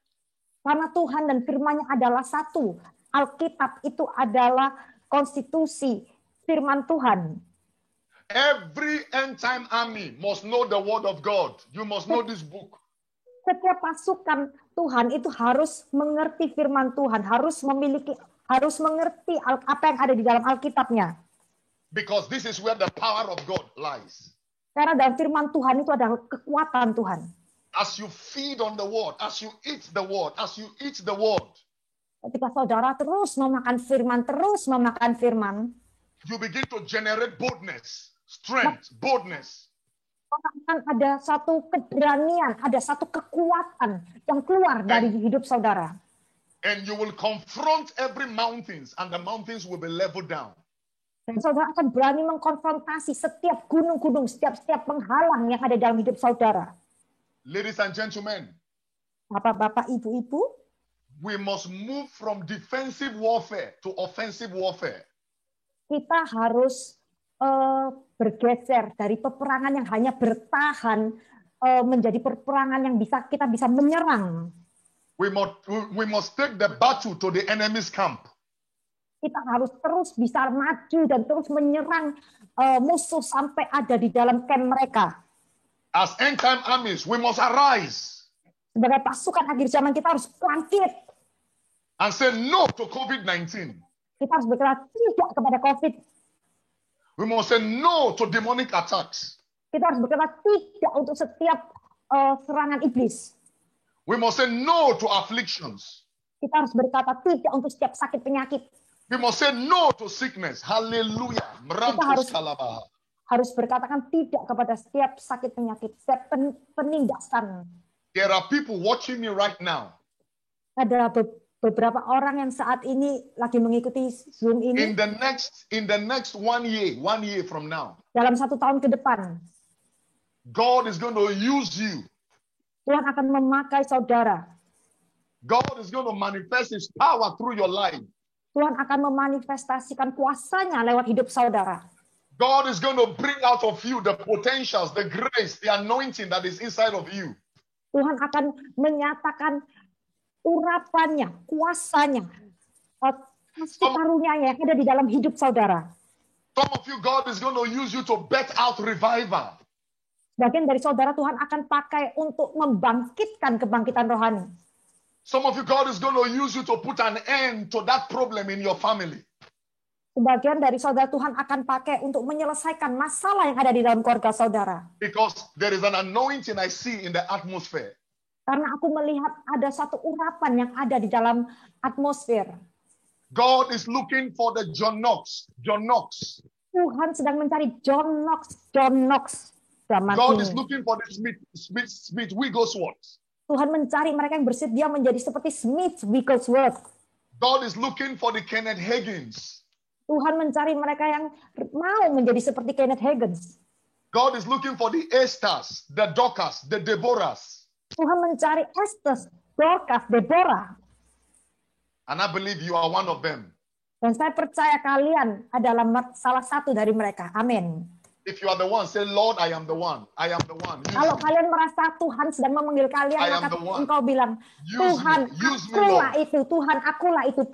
Karena Tuhan dan firman-Nya adalah satu. Alkitab itu adalah konstitusi firman Tuhan. Every end time army must know the word of God. You must know this book. Setiap pasukan Tuhan itu harus mengerti firman Tuhan, harus mengerti apa yang ada di dalam Alkitabnya. Because this is where the power of God lies. Karena dalam firman Tuhan itu adalah kekuatan Tuhan. As you feed on the word, as you eat the word, as you eat the word, ketika saudara terus memakan firman, you begin to generate boldness, strength, boldness. akan ada satu keberanian, ada satu kekuatan yang keluar dari hidup saudara. And you will confront every mountains, and the mountains will be leveled down. Dan saudara akan berani mengkonfrontasi setiap gunung-gunung, setiap penghalang yang ada dalam hidup saudara. Ladies and gentlemen, Bapak-bapak, ibu-ibu, we must move from defensive warfare to offensive warfare. Kita harus bergeser dari peperangan yang hanya bertahan menjadi peperangan yang kita bisa menyerang. We must take the battle to the enemy's camp. Kita harus terus bisa maju dan terus menyerang musuh sampai ada di dalam camp mereka. As end time armies, we must arise. Sebagai pasukan akhir zaman kita harus bangkit. And say no to COVID-19. Kita harus berkata tidak kepada COVID. We must say no to demonic attacks. Kita harus berkata tidak untuk setiap serangan iblis. We must say no to afflictions. Kita harus berkata tidak untuk setiap sakit penyakit. We must say no to sickness. Hallelujah. Kita harus berkatakan tidak kepada setiap sakit penyakit, setiap penindasan. There are people watching me right now. Ada beberapa orang yang saat ini lagi mengikuti Zoom ini. In the next 1 year from now. Dalam 1 tahun ke depan. God is going to use you. Tuhan akan memakai saudara. God is going to manifest His power through your life. Tuhan akan memanifestasikan kuasanya lewat hidup saudara. God is going to bring out of you the potentials, the grace, the anointing that is inside of you. Tuhan akan menyatakan urapannya, kuasanya, kasih karunia-Nya yang ada di dalam hidup saudara. Some of you, God is going to use you to birth out revival. Bagian dari saudara Tuhan akan pakai untuk membangkitkan kebangkitan rohani. Some of you, God is going to use you to put an end to that problem in your family. Sebagian dari saudara Tuhan akan pakai untuk menyelesaikan masalah yang ada di dalam keluarga saudara. Because there is an anointing I see in the atmosphere. Karena aku melihat ada satu urapan yang ada di dalam atmosfer. God is looking for the John Knox. Tuhan sedang mencari John Knox. God is looking for the Smith Wigglesworth. Tuhan mencari mereka yang bersedia menjadi seperti Smith Wigglesworth. God is looking for the Kenneth Hagins. Tuhan mencari mereka yang mau menjadi seperti Kenneth Hagin. God is looking for the Esthers, the Dorcas, the Deborahs. Tuhan mencari Esther, Dorcas, Deborah. And I believe you are one of them. Dan saya percaya kalian adalah salah satu dari mereka. Amin. If you are the one, say, Lord, I am the one. I am the one. Kalau kalian merasa Tuhan sedang memanggil kalian, maka engkau bilang, Tuhan, akulah itu. Tuhan, akulah itu.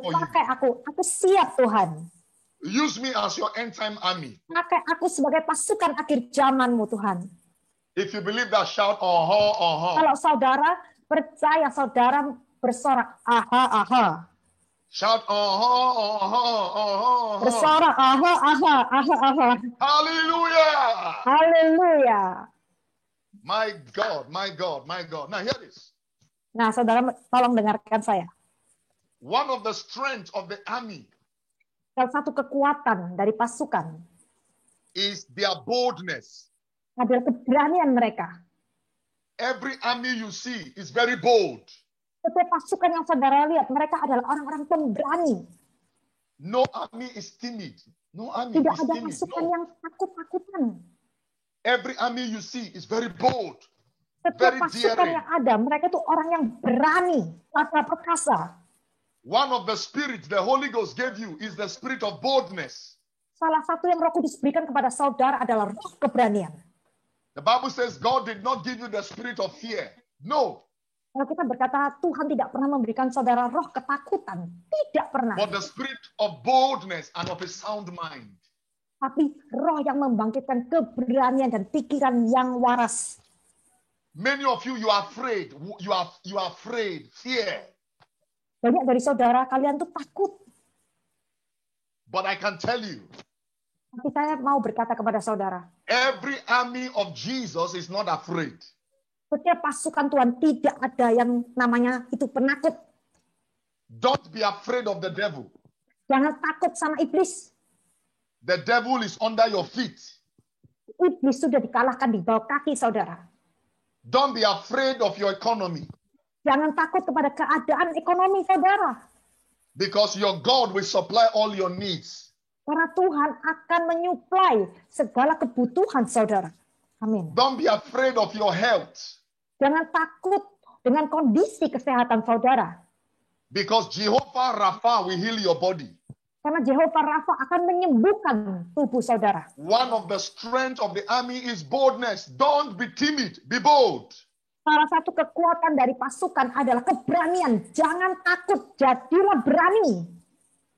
Pakai aku. Aku siap, Tuhan. Use me as your end time army. Pakai aku sebagai pasukan akhir zamanmu, Tuhan. If you believe that, shout, aha. Kalau saudara percaya, saudara bersorak, aha, aha. Shout, aha. Bersorak, aha. Hallelujah. Hallelujah. My God. Now hear this. Nah, saudara tolong dengarkan saya. One of the strengths of the army, salah satu kekuatan dari pasukan, is their boldness. Adalah keberanian mereka. Every army you see is very bold. Setiap pasukan yang saudara lihat, mereka adalah orang-orang pemberani. No army is timid. No army Tidak is ada timid. pasukan yang takut-takutan. Every army you see is very bold. Setiap pasukan yang ada, mereka itu orang yang berani, perkasa. One of the spirits the Holy Ghost gave you is the spirit of boldness. Salah satu yang Roh Kudus berikan kepada saudara adalah roh keberanian. The Bible says God did not give you the spirit of fear. No. Kalau kita berkata Tuhan tidak pernah memberikan saudara roh ketakutan, tidak pernah. But the spirit of boldness and of a sound mind. Tapi roh yang membangkitkan keberanian dan pikiran yang waras. Many of you are afraid. You are afraid. Fear. Banyak dari saudara kalian tuh takut. But I can tell you. Tapi saya mau berkata kepada saudara. Every army of Jesus is not afraid. Setiap pasukan Tuhan tidak ada yang namanya itu penakut. Don't be afraid of the devil. Jangan takut sama iblis. The devil is under your feet. Iblis sudah dikalahkan di bawah kaki saudara. Don't be afraid of your economy. Jangan takut kepada keadaan ekonomi saudara. Because your God will supply all your needs. Karena Tuhan akan menyuplai segala kebutuhan saudara. Amin. Don't be afraid of your health. Jangan takut dengan kondisi kesehatan saudara. Because Jehovah Rapha will heal your body. Karena Jehovah Rapha akan menyembuhkan tubuh saudara. One of the strengths of the army is boldness. Don't be timid, be bold. Salah satu kekuatan dari pasukan adalah keberanian. Jangan takut, jadilah berani.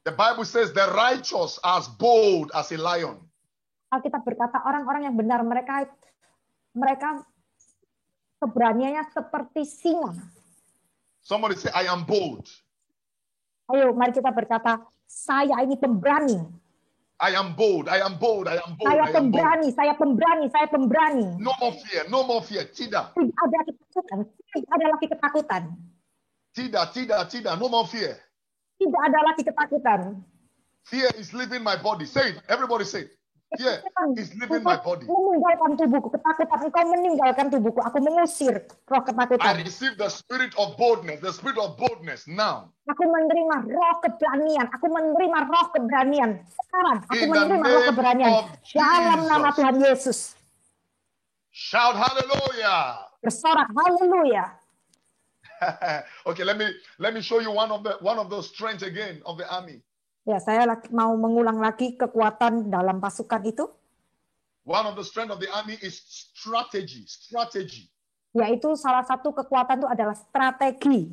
The Bible says the righteous are as bold as a lion. Alkitab berkata orang-orang yang benar mereka keberaniannya seperti singa. Somebody say, I am bold. Ayo, mari kita berkata, saya ini pemberani. I am bold, I am bold, I am bold. Saya pemberani. No more fear, no more fear. Tidak. Tidak ada ketakutan. Tidak ada lagi ketakutan. Tidak, no more fear. Tidak ada lagi ketakutan. Fear is leaving my body. Say it, everybody say it. Fear is leaving my body. Meninggalkan tubuhku, ketakutan engkau meninggalkan tubuhku. Aku mengusir roh ketakutan. I receive the spirit of boldness now. Aku menerima roh keberanian. Sekarang aku menerima roh keberanian dalam nama Tuhan Yesus. Shout hallelujah. Bersorak haleluya. Okay, let me show you one of those strengths again of the army. Ya, saya mau mengulang lagi kekuatan dalam pasukan itu. One of the strength of the army is strategy. Yaitu salah satu kekuatan itu adalah strategi.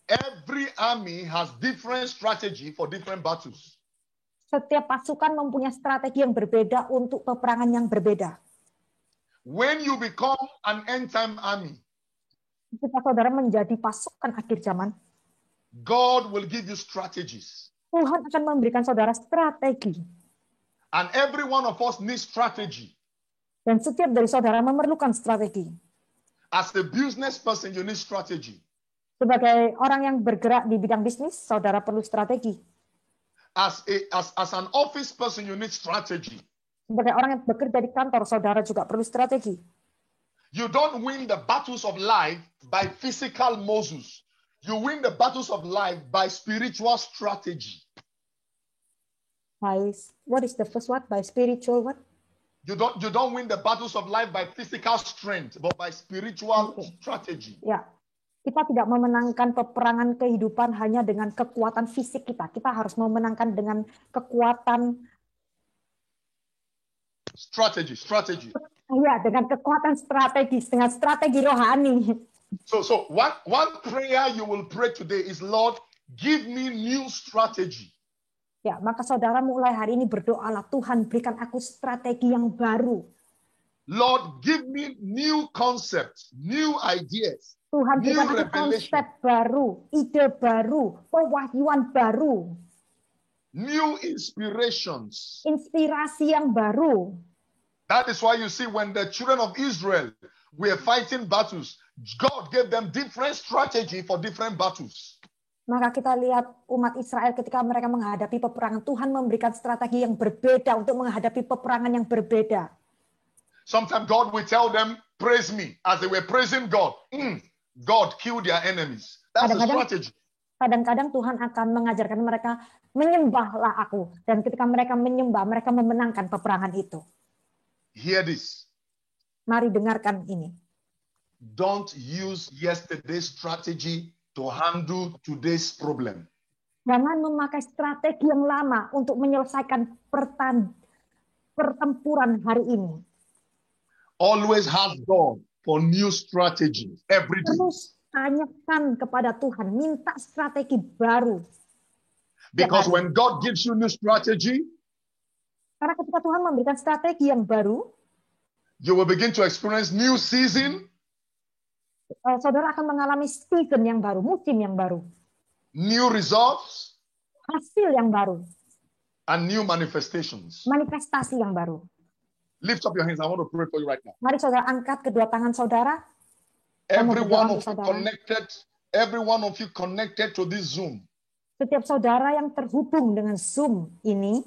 Every army has different strategy for different battles. Setiap pasukan mempunyai strategi yang berbeda untuk peperangan yang berbeda. When you become an end time army, ketika saudara menjadi pasukan akhir zaman, God will give you strategies. Tuhan akan memberikan saudara strategi. And every one of us needs strategy. Dan setiap dari saudara memerlukan strategi. As a business person, you need strategy. Sebagai orang yang bergerak di bidang bisnis, saudara perlu strategi. As an office person, you need strategy. Sebagai orang yang bekerja di kantor, saudara juga perlu strategi. You don't win the battles of life by physical muscles. You win the battles of life by spiritual strategy. What is the first what? By spiritual what? You don't win the battles of life by physical strength, but by spiritual strategy. Ya, kita tidak memenangkan peperangan kehidupan hanya dengan kekuatan fisik kita. Kita harus memenangkan dengan kekuatan strategy. Ya, dengan kekuatan strategis, dengan strategi rohani. So one prayer you will pray today is, Lord, give me new strategy. Ya, maka saudara mulai hari ini berdoalah, Tuhan berikan aku strategi yang baru. Lord, give me new concepts, new ideas, Tuhan berikan aku konsep baru, ide baru, pewahyuan baru. New inspirations. Inspirasi yang baru. That is why you see when the children of Israel were fighting battles, God gave them different strategy for different battles. Maka kita lihat umat Israel ketika mereka menghadapi peperangan, Tuhan memberikan strategi yang berbeda untuk menghadapi peperangan yang berbeda. Sometimes God will tell them, praise me. As they were praising God, God killed their enemies. That's the strategy. Kadang-kadang Tuhan akan mengajarkan mereka, menyembahlah aku. Dan ketika mereka menyembah, mereka memenangkan peperangan itu. Hear this. Mari dengarkan ini. Don't use yesterday's strategy to handle today's problem. Jangan memakai strategi yang lama untuk menyelesaikan pertempuran hari ini. Always ask God for new strategy every day. Terus tanyakan kepada Tuhan, minta strategi baru. Because when God gives you new strategy, karena ketika Tuhan memberikan strategi yang baru, you will begin to experience new season. Saudara akan mengalami season yang baru, musim yang baru. New results. Hasil yang baru. And new manifestations. Manifestasi yang baru. Lift up your hands. I want to pray for you right now. Mari saudara angkat kedua tangan saudara. Every one of you connected to this Zoom. Setiap saudara yang terhubung dengan Zoom ini.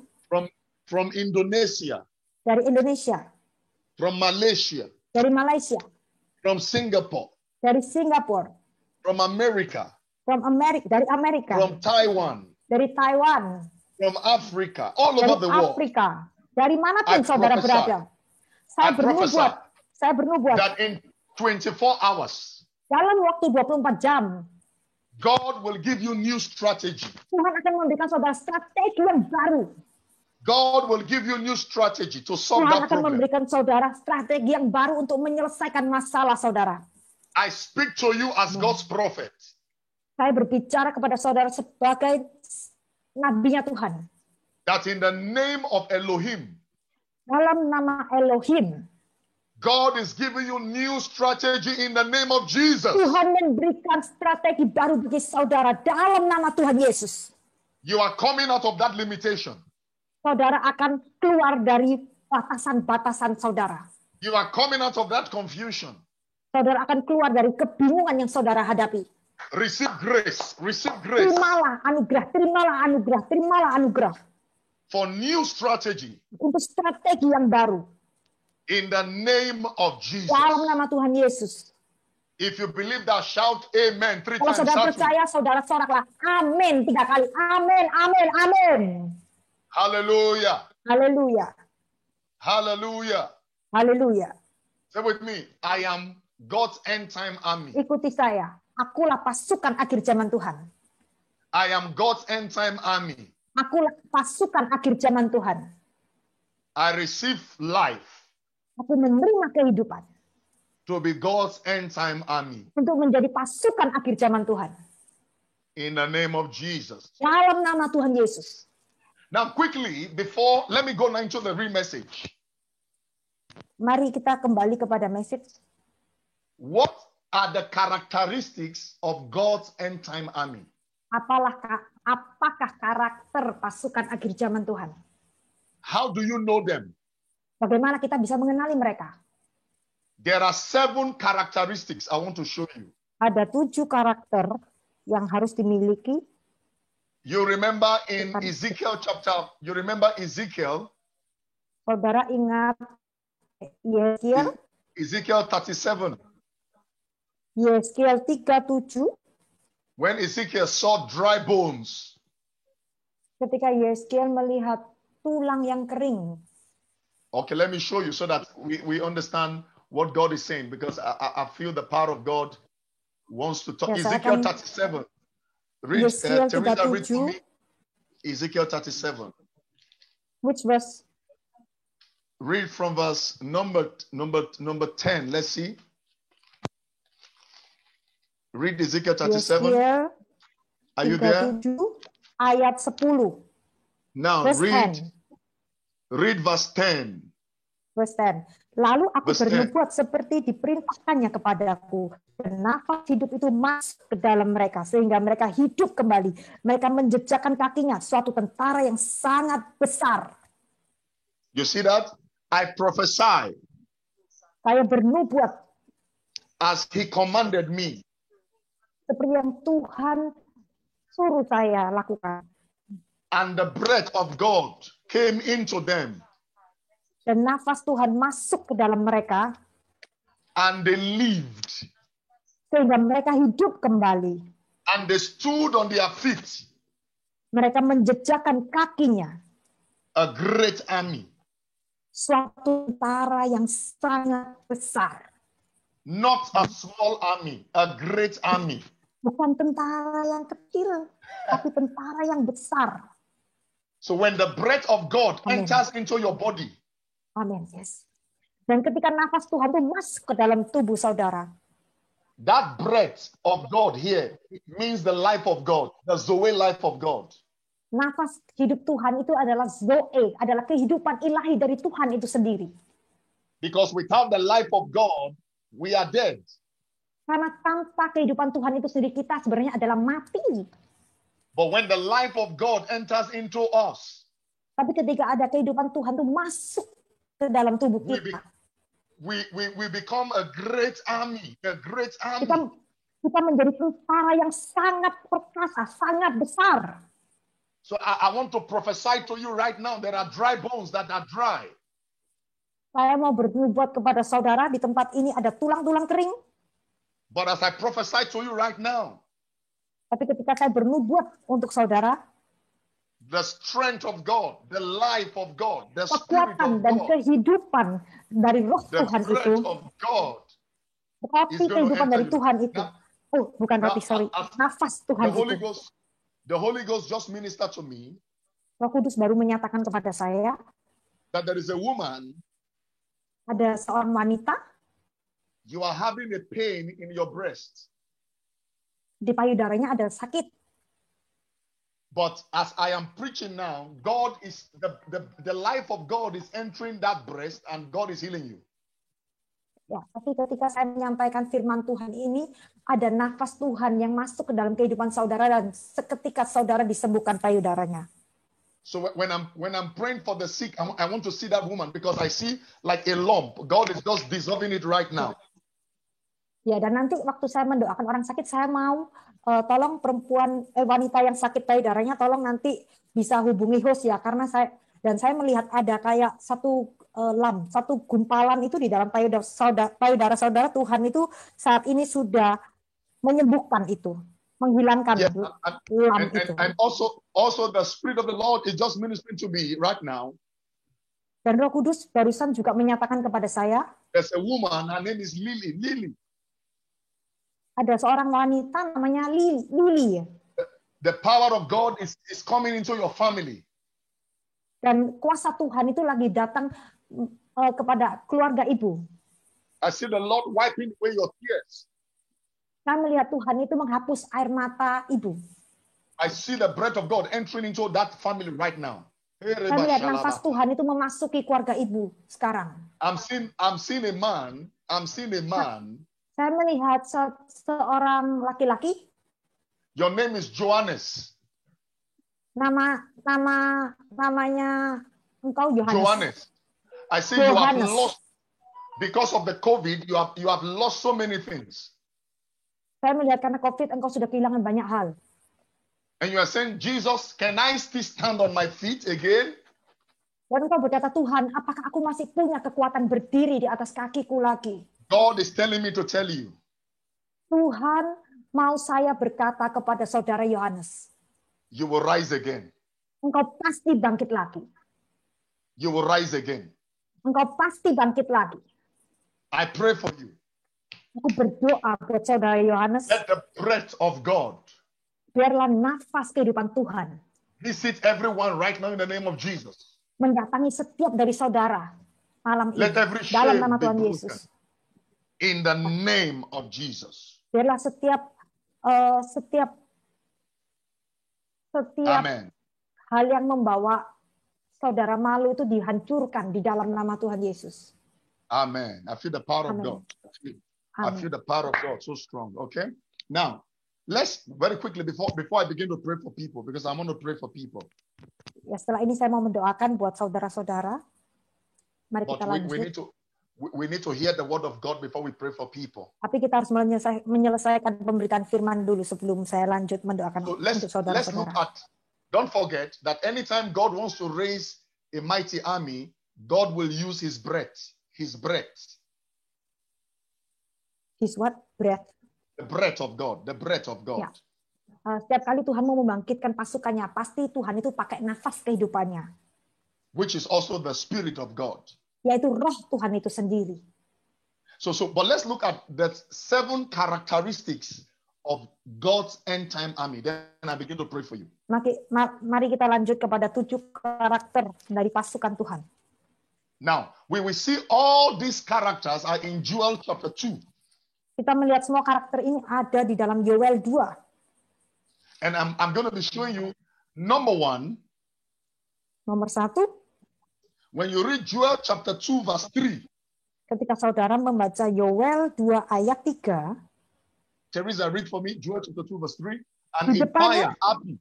From Indonesia. Dari Indonesia. From Malaysia. Dari Malaysia. From Singapore. Dari Singapura. From America. Dari Amerika. From Taiwan. Dari Taiwan. From Africa. All over the world. Afrika. Dari manapun saudara berada. Saya bernubuat. That in 24 hours. Dalam waktu 24 jam. God will give you new strategy. Tuhan akan memberikan saudara strategi yang baru. God will give you new strategy to solve Tuhan that akan problem. memberikan saudara strategi yang baru untuk menyelesaikan masalah saudara. I speak to you as God's prophet. Saya berbicara kepada saudara sebagai nabinya Tuhan. That in the name of Elohim. Dalam nama Elohim. God is giving you new strategy in the name of Jesus. Tuhan memberikan strategi baru bagi saudara dalam nama Tuhan Yesus. You are coming out of that limitation. Saudara akan keluar dari batasan-batasan saudara. You are coming out of that confusion. Saudara akan keluar dari kebingungan yang saudara hadapi. Receive grace. Receive grace. Terimalah anugerah, terimalah anugerah, terimalah anugerah. For new strategy. Untuk strategi yang baru. In the name of Jesus. Dalam nama Tuhan Yesus. If you believe that, shout amen 3 times. Kalau saudara percaya, saudara soraklah amin 3 kali. Amin, amin, amin. Hallelujah. Hallelujah. Hallelujah. Hallelujah. Say with me, I am God's end time army. Ikuti saya. Akulah pasukan akhir zaman Tuhan. I am God's end time army. Akulah pasukan akhir zaman Tuhan. I receive life. Aku menerima kehidupan. To be God's end time army. Untuk menjadi pasukan akhir zaman Tuhan. In the name of Jesus. Dalam nama Tuhan Yesus. Now quickly, let me go now into the real message. Mari kita kembali kepada message. What are the characteristics of God's end time army? Apakah karakter pasukan akhir zaman Tuhan? How do you know them? Bagaimana kita bisa mengenali mereka? There are 7 characteristics I want to show you. Ada 7 karakter yang harus dimiliki. You remember in Ezekiel chapter, Saudara ingat Ezekiel 37. Yeskiel 37. When Ezekiel saw dry bones. Ketika Yeskiel melihat tulang yang kering. Okay, let me show you so that we understand what God is saying, because I feel the power of God wants to talk. Ya, saya Ezekiel akan 37. Read, Yeskiel Teresa, read to 37. me. Ezekiel 37. Which verse? Read from verse number 10. Let's see. Read Ezekiel 37. Yeskiel Are you there? 37 ayat 10. Now Verse read 10. verse 10. Verse 10. Lalu aku Verse 10. bernubuat seperti diperintahkannya kepadaku. Dan nafas hidup itu masuk ke dalam mereka. Sehingga mereka hidup kembali. Mereka menjejakkan kakinya. Suatu tentara yang sangat besar. You see that? I prophesy Saya bernubuat as he commanded me. seperti yang Tuhan suruh saya lakukan. And the breath of God came into them. Dan nafas Tuhan masuk ke dalam mereka. And they lived. Sehingga mereka hidup kembali. And they stood on their feet. Mereka menjejakkan kakinya. A great army. Suatu tentara yang sangat besar. Not a small army, a great army. Bukan tentara yang kecil, tapi tentara yang besar. So when the breath of God Amen. enters into your body, Amin. Yes. Dan ketika nafas Tuhan itu masuk ke dalam tubuh saudara, that breath of God here means the life of God, the Zoe life of God. nafas hidup Tuhan itu adalah Zoe, adalah kehidupan ilahi dari Tuhan itu sendiri. Because without the life of God, we are dead. Karena tanpa kehidupan Tuhan itu sendiri kita sebenarnya adalah mati. But when the life of God enters into us, Tapi ketika ada kehidupan Tuhan itu masuk ke dalam tubuh we, kita, we become a great army, a great army. kita menjadi tentara yang sangat perkasa, sangat besar. So I want to prophesy to you right now, there are dry bones that are dry. Saya mau bernubuat kepada saudara, di tempat ini ada tulang-tulang kering. But as I prophesy to you right now, Tapi ketika saya bernubuat untuk saudara, the strength of God, the life of God, the spirit kekuatan of dan God, kehidupan dari roh the Tuhan itu, breath of God roti is going to kehidupan enter dari you. Tuhan itu. Oh, bukan Now, roti, sorry. Nafas the Tuhan Holy itu. Ghost, the Holy Ghost just ministered to me Roh Kudus baru menyatakan kepada saya, that there is a woman, ada seorang wanita you are having a pain in your breast. di payudaranya ada sakit. But as I am preaching now, God is the life of God is entering that breast and God is healing you. Ya, tapi ketika saya menyampaikan firman Tuhan ini, ada nafas Tuhan yang masuk ke dalam kehidupan saudara dan seketika saudara disembuhkan payudaranya. So when I'm praying for the sick, I want to see that woman because I see like a lump. God is just dissolving it right now. Ya, dan nanti waktu saya mendoakan orang sakit, saya mau tolong wanita yang sakit payudaranya, tolong nanti bisa hubungi host ya, karena saya melihat ada kayak satu gumpalan itu di dalam payudara saudara. Tuhan itu saat ini sudah menyembuhkan itu, menghilangkan itu. And also the Spirit of the Lord is just ministering to me right now. Dan Roh Kudus barusan juga menyatakan kepada saya, there's a woman, her name is Lily. Ada seorang wanita namanya Lily. The power of God is coming into your family. Dan kuasa Tuhan itu lagi datang kepada keluarga ibu. I see the Lord wiping away your tears. Saya melihat Tuhan itu menghapus air mata ibu. I see the breath of God entering into that family right now. Saya melihat nafas Tuhan itu memasuki keluarga ibu sekarang. I'm seeing a man. Saya melihat seorang laki-laki. Your name is Johannes. Namanya engkau Yohanes. Johannes. I see you have lost because of the COVID. You have lost so many things. Saya melihat karena COVID engkau sudah kehilangan banyak hal. And you are saying, Jesus, can I still stand on my feet again? Dan engkau berkata, Tuhan, apakah aku masih punya kekuatan berdiri di atas kakiku lagi? God is telling me to tell you. Tuhan mau saya berkata kepada saudara Yohanes. You will rise again. Engkau pasti bangkit lagi. You will rise again. Engkau pasti bangkit lagi. I pray for you. Aku berdoa buat saudara Yohanes. Let the breath of God Biarlah nafas kehidupan Tuhan visit everyone right now in the name of Jesus. mendatangi setiap dari saudara malam ini. Let every Dalam shame nama be Tuhan broken. Yesus. In the name of Jesus. Biarlah setiap Amen. hal yang membawa saudara malu itu dihancurkan di dalam nama Tuhan Yesus. Amen. I feel the power of Amen. God. I feel the power of God so strong. Okay. Now, let's very quickly before I begin to pray for people, because I want to pray for people. Ya, setelah ini saya mau mendoakan buat saudara-saudara. Mari But kita lanjut. we need to hear the word of God before we pray for people. Tapi kita harus menyelesaikan pemberitaan firman dulu sebelum saya lanjut mendoakan So untuk let's look saudara-saudara. at, don't forget that anytime God wants to raise a mighty army, God will use his breath. His breath. His what? Breath. The breath of God. The breath of God. Ya. Setiap kali Tuhan mau membangkitkan pasukannya, pasti Tuhan itu pakai nafas kehidupannya. Which is also the Spirit of God. Yaitu roh Tuhan itu sendiri. But let's look at the 7 characteristics of God's end time army. Then I begin to pray for you. Mari kita lanjut kepada 7 karakter dari pasukan Tuhan. Now, we will see all these characters are in Joel chapter 2. Kita melihat semua karakter ini ada di dalam Yoel 2. And I'm going to be showing you number 1. Nomor 1, when you read Joel chapter 2 verse 3. Ketika saudara membaca Yoel 2 ayat 3. Teresa, read for me Joel chapter 2 verse 3. And Di depannya, api.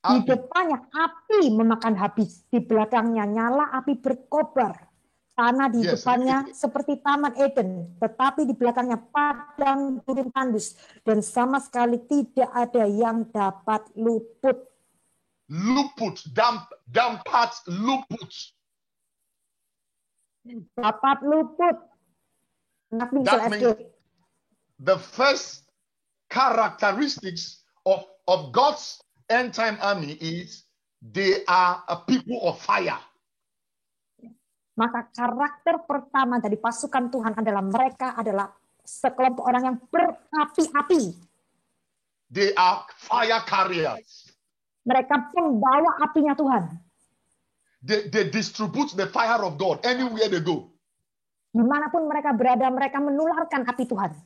Di depannya api memakan habis. Di belakangnya nyala api berkobar. Tanah di depannya seperti Taman Eden, tetapi di belakangnya padang gurun tandus, dan sama sekali tidak ada yang dapat luput. Luput, dapat luput. Dapat luput. That means the first characteristics of God's end time army is they are a people of fire. Maka karakter pertama dari pasukan Tuhan adalah mereka adalah sekelompok orang yang berapi-api. They are fire carriers. Mereka pembawa apinya Tuhan. They distribute the fire of God anywhere they go. Dimanapun mereka berada, mereka menularkan api Tuhan.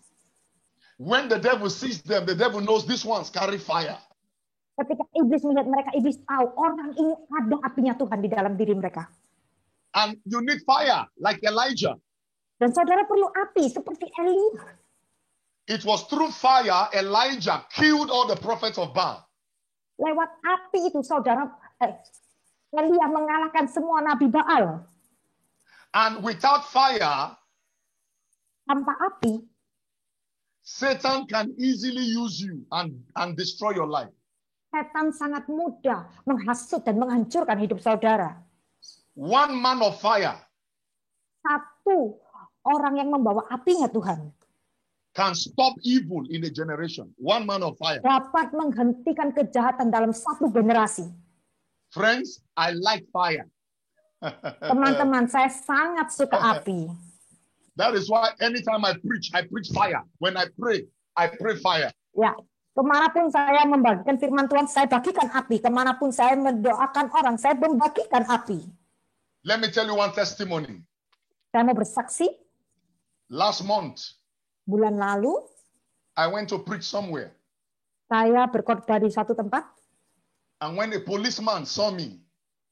When the devil sees them, the devil knows these ones carry fire. Ketika iblis melihat mereka, iblis tahu orang ini ada apinya Tuhan di dalam diri mereka. And you need fire like Elijah. Dan saudara perlu api seperti Elia. It was through fire Elijah killed all the prophets of Baal. Lewat api itu saudara, Elia mengalahkan semua nabi Baal. And without fire, tanpa api, Satan can easily use you and destroy your life. Setan sangat mudah menghasut dan menghancurkan hidup saudara. One man of fire. Satu orang yang membawa apinya Tuhan can stop evil in a generation. One man of fire. Dapat menghentikan kejahatan dalam satu generasi. Friends, I like fire. Teman-teman, saya sangat suka api. That is why anytime I preach fire. When I pray fire. Ya, kemanapun saya membagikan firman Tuhan, saya bagikan api. Kemanapun saya mendoakan orang, saya membagikan api. Let me tell you one testimony. Saya mau bersaksi. Last month, bulan lalu, I went to preach somewhere. Saya berkhotbah di satu tempat. And when a policeman saw me,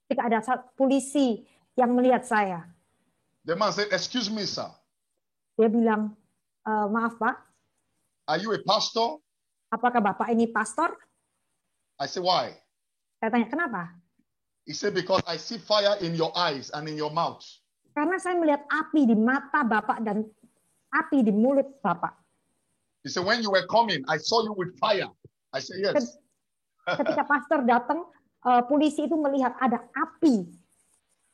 ketika ada polisi yang melihat saya, the man said, "Excuse me, sir." Dia bilang, maaf Pak. Are you a pastor? Apakah Bapak ini pastor? I said, why? Saya tanya, kenapa? He said, because I see fire in your eyes and in your mouth. Karena saya melihat api di mata Bapak dan api di mulut Bapak. He said, when you were coming, I saw you with fire. I said, yes. Ketika pastor datang, polisi itu melihat ada api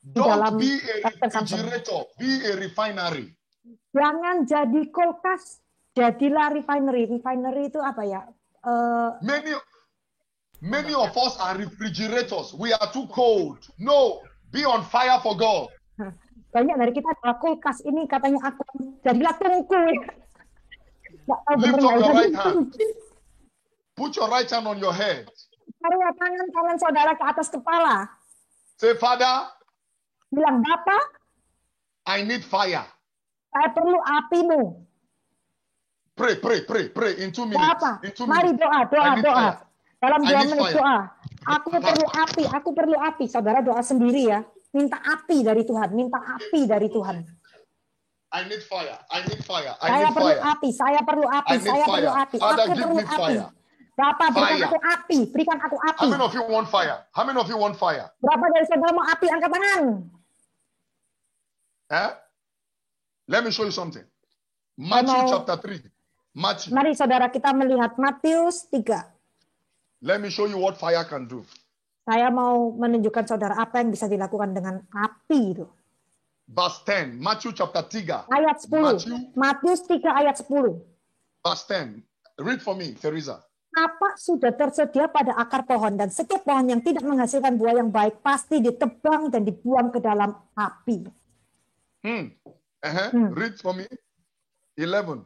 di dalam. Don't be a refrigerator, be a refinery. Jangan jadi kulkas, jadilah refinery. Refinery itu apa ya? Many of us are refrigerators. We are too cold. No, Be on fire for God. Banyak dari kita adalah kulkas ini katanya aku jadilah tungku. Nggak tahu Lift bener up nggak your jadi. right hand. Put your right hand on your head. Taruhlah tangan kanan saudara ke atas kepala. Say, Father, Bilang, Bapak, I need fire. saya perlu apimu. Pray, pray, pray, pray. In 2 minutes. Bapak, In 2 mari minutes. doa. I need fire. Dalam I 2 need menit fire. doa. Aku perlu api. Saudara doa sendiri ya. Minta api dari Tuhan. Minta api dari Tuhan. I need fire. I need fire. I Saya need perlu fire. api. Saya perlu api. I need Saya perlu fire. api. Father, Aku give perlu me api. fire. Bapak, berikan Fire. aku api. Berikan aku api. How many of you want fire? How many of you want fire? Berapa dari saudara mau api? Angkat tangan. Eh? Let me show you something. Matthew chapter 3. Matthew. Mari saudara kita melihat Matius 3. Let me show you what fire can do. Saya mau menunjukkan saudara apa yang bisa dilakukan dengan api itu. Verse 10. Matthew chapter 3. Ayat 10. Matius 3 ayat 10. Verse 10. Read for me, Teresa. Apa sudah tersedia pada akar pohon dan setiap pohon yang tidak menghasilkan buah yang baik pasti ditebang dan dibuang ke dalam api. Read for me. 11.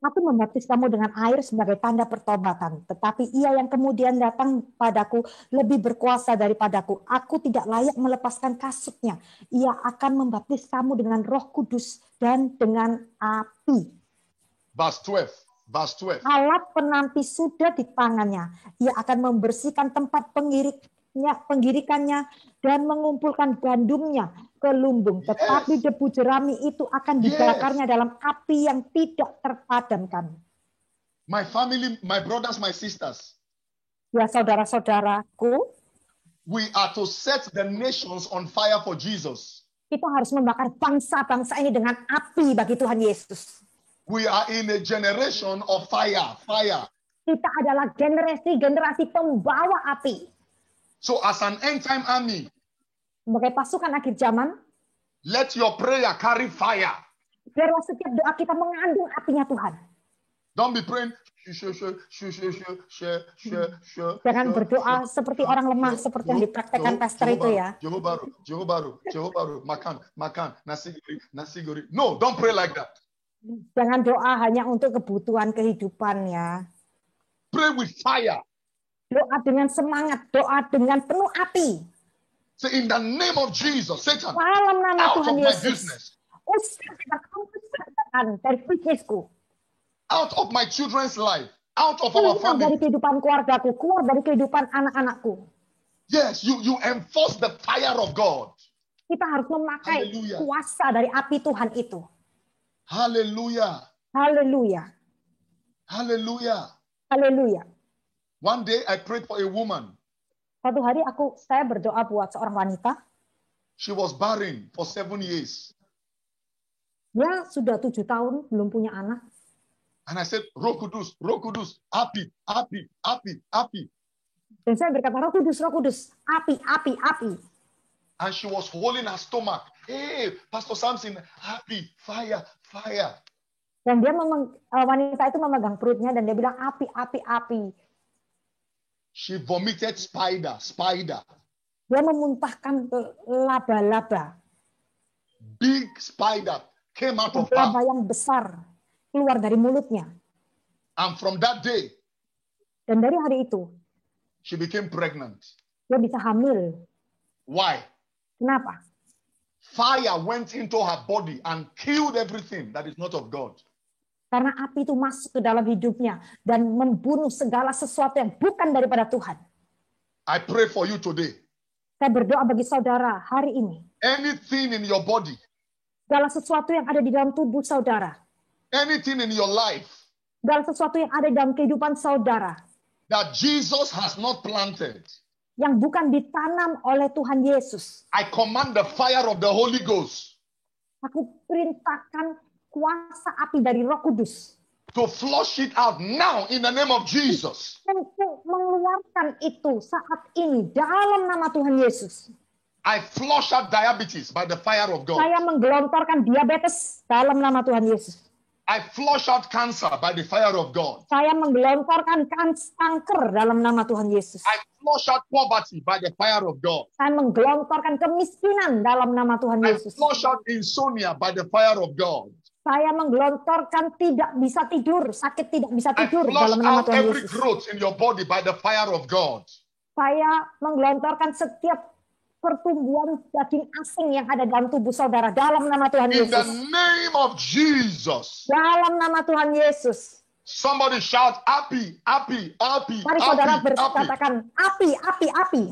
Aku membaptis kamu dengan air sebagai tanda pertobatan, tetapi ia yang kemudian datang padaku lebih berkuasa daripadaku. Aku tidak layak melepaskan kasutnya. Ia akan membaptis kamu dengan Roh Kudus dan dengan api. Verse 12. Verse 12. Alat penampi sudah di tangannya. Ia akan membersihkan tempat penggirikannya dan mengumpulkan gandumnya ke lumbung. Tetapi debu jerami itu akan dibakarnya dalam api yang tidak terpadamkan. My family, my brothers, my sisters. Ya saudara-saudaraku, we are to set the nations on fire for Jesus. Kita harus membakar bangsa-bangsa ini dengan api bagi Tuhan Yesus. We are in a generation of fire. Kita adalah generasi pembawa api. So as an end time army, sebagai pasukan akhir zaman, let your prayer carry fire. Biarlah setiap doa kita mengandung apinya Tuhan. Don't be praying. Jangan berdoa seperti orang lemah seperti yang dipraktekkan pastor itu ya. Johor baru, makan, nasi goreng. No, don't pray like that. Jangan doa hanya untuk kebutuhan kehidupan ya. Pray with fire. Doa dengan semangat, doa dengan penuh api. Say in the name of Jesus, Satan, dalam nama out Tuhan of my Yesus, business, usir dari bisnisku, out of my children's life, out of our keluar dari family. kehidupan keluargaku, keluar dari kehidupan anak-anakku. Yes, you enforce the fire of God. Kita harus memakai Hallelujah. kuasa dari api Tuhan itu. Hallelujah. Haleluya. Hallelujah. Haleluya. One day I prayed for a woman. Suatu hari saya berdoa buat seorang wanita. She was barren for 7 years. Dia sudah 7 tahun belum punya anak. And I said, Roh Kudus, api. Dan saya berkata, Roh Kudus, api. And she was holding her stomach. Hey, Pastor Samson, happy, fire. Dan dia wanita itu memegang perutnya dan dia bilang api. She vomited spider. Dia memuntahkan laba-laba. Big spider came out of laba her. yang besar keluar dari mulutnya. And from that day, dan dari hari itu, she became pregnant. Dia bisa hamil. Why? Kenapa? Fire went into her body and killed everything that is not of God. Karena api itu masuk ke dalam hidupnya dan membunuh segala sesuatu yang bukan daripada Tuhan. I pray for you today. Saya berdoa bagi saudara hari ini. Anything in your body, segala sesuatu yang ada di dalam tubuh saudara, anything in your life, segala sesuatu yang ada di dalam kehidupan saudara, that Jesus has not planted, yang bukan ditanam oleh Tuhan Yesus, I command the fire of the Holy Ghost. Aku perintahkan kuasa api dari Roh Kudus to flush it out now in the name of Jesus. Untuk mengeluarkan itu saat ini dalam nama Tuhan Yesus. I flush out diabetes by the fire of God. Saya menggelontorkan diabetes dalam nama Tuhan Yesus. I flush out cancer by the fire of God. Saya menggelontorkan kanker dalam nama Tuhan Yesus. I flush out poverty by the fire of God. Saya menggelontorkan kemiskinan dalam nama Tuhan I Yesus. flush out insomnia by the fire of God. Saya menggelontorkan tidak bisa tidur, sakit tidak bisa I tidur flush dalam nama out Tuhan every Yesus. growth in your body by the fire of God. Saya menggelontorkan setiap pertumbuhan daging asing yang ada dalam tubuh saudara dalam nama Tuhan In the Yesus. name of Jesus. Dalam nama Tuhan Yesus. Somebody shout, happy, happy, happy, Mari saudara happy, happy. berkatakan, api, api, api.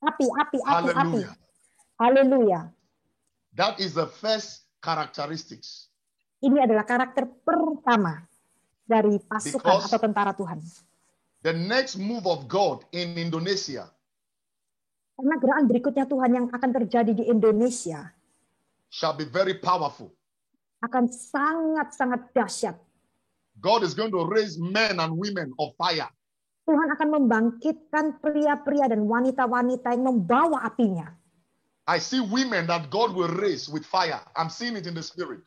Api, api, api, api. Hallelujah. Haleluya. That is the first characteristics. Ini adalah karakter pertama dari pasukan Because- atau tentara Tuhan. The next move of God in Indonesia Karena gerakan berikutnya Tuhan yang akan terjadi di Indonesia shall be very powerful. akan sangat-sangat dahsyat. God is going to raise men and women of fire. Tuhan akan membangkitkan pria-pria dan wanita-wanita yang membawa apinya. I see women that God will raise with fire. I'm seeing it in the spirit.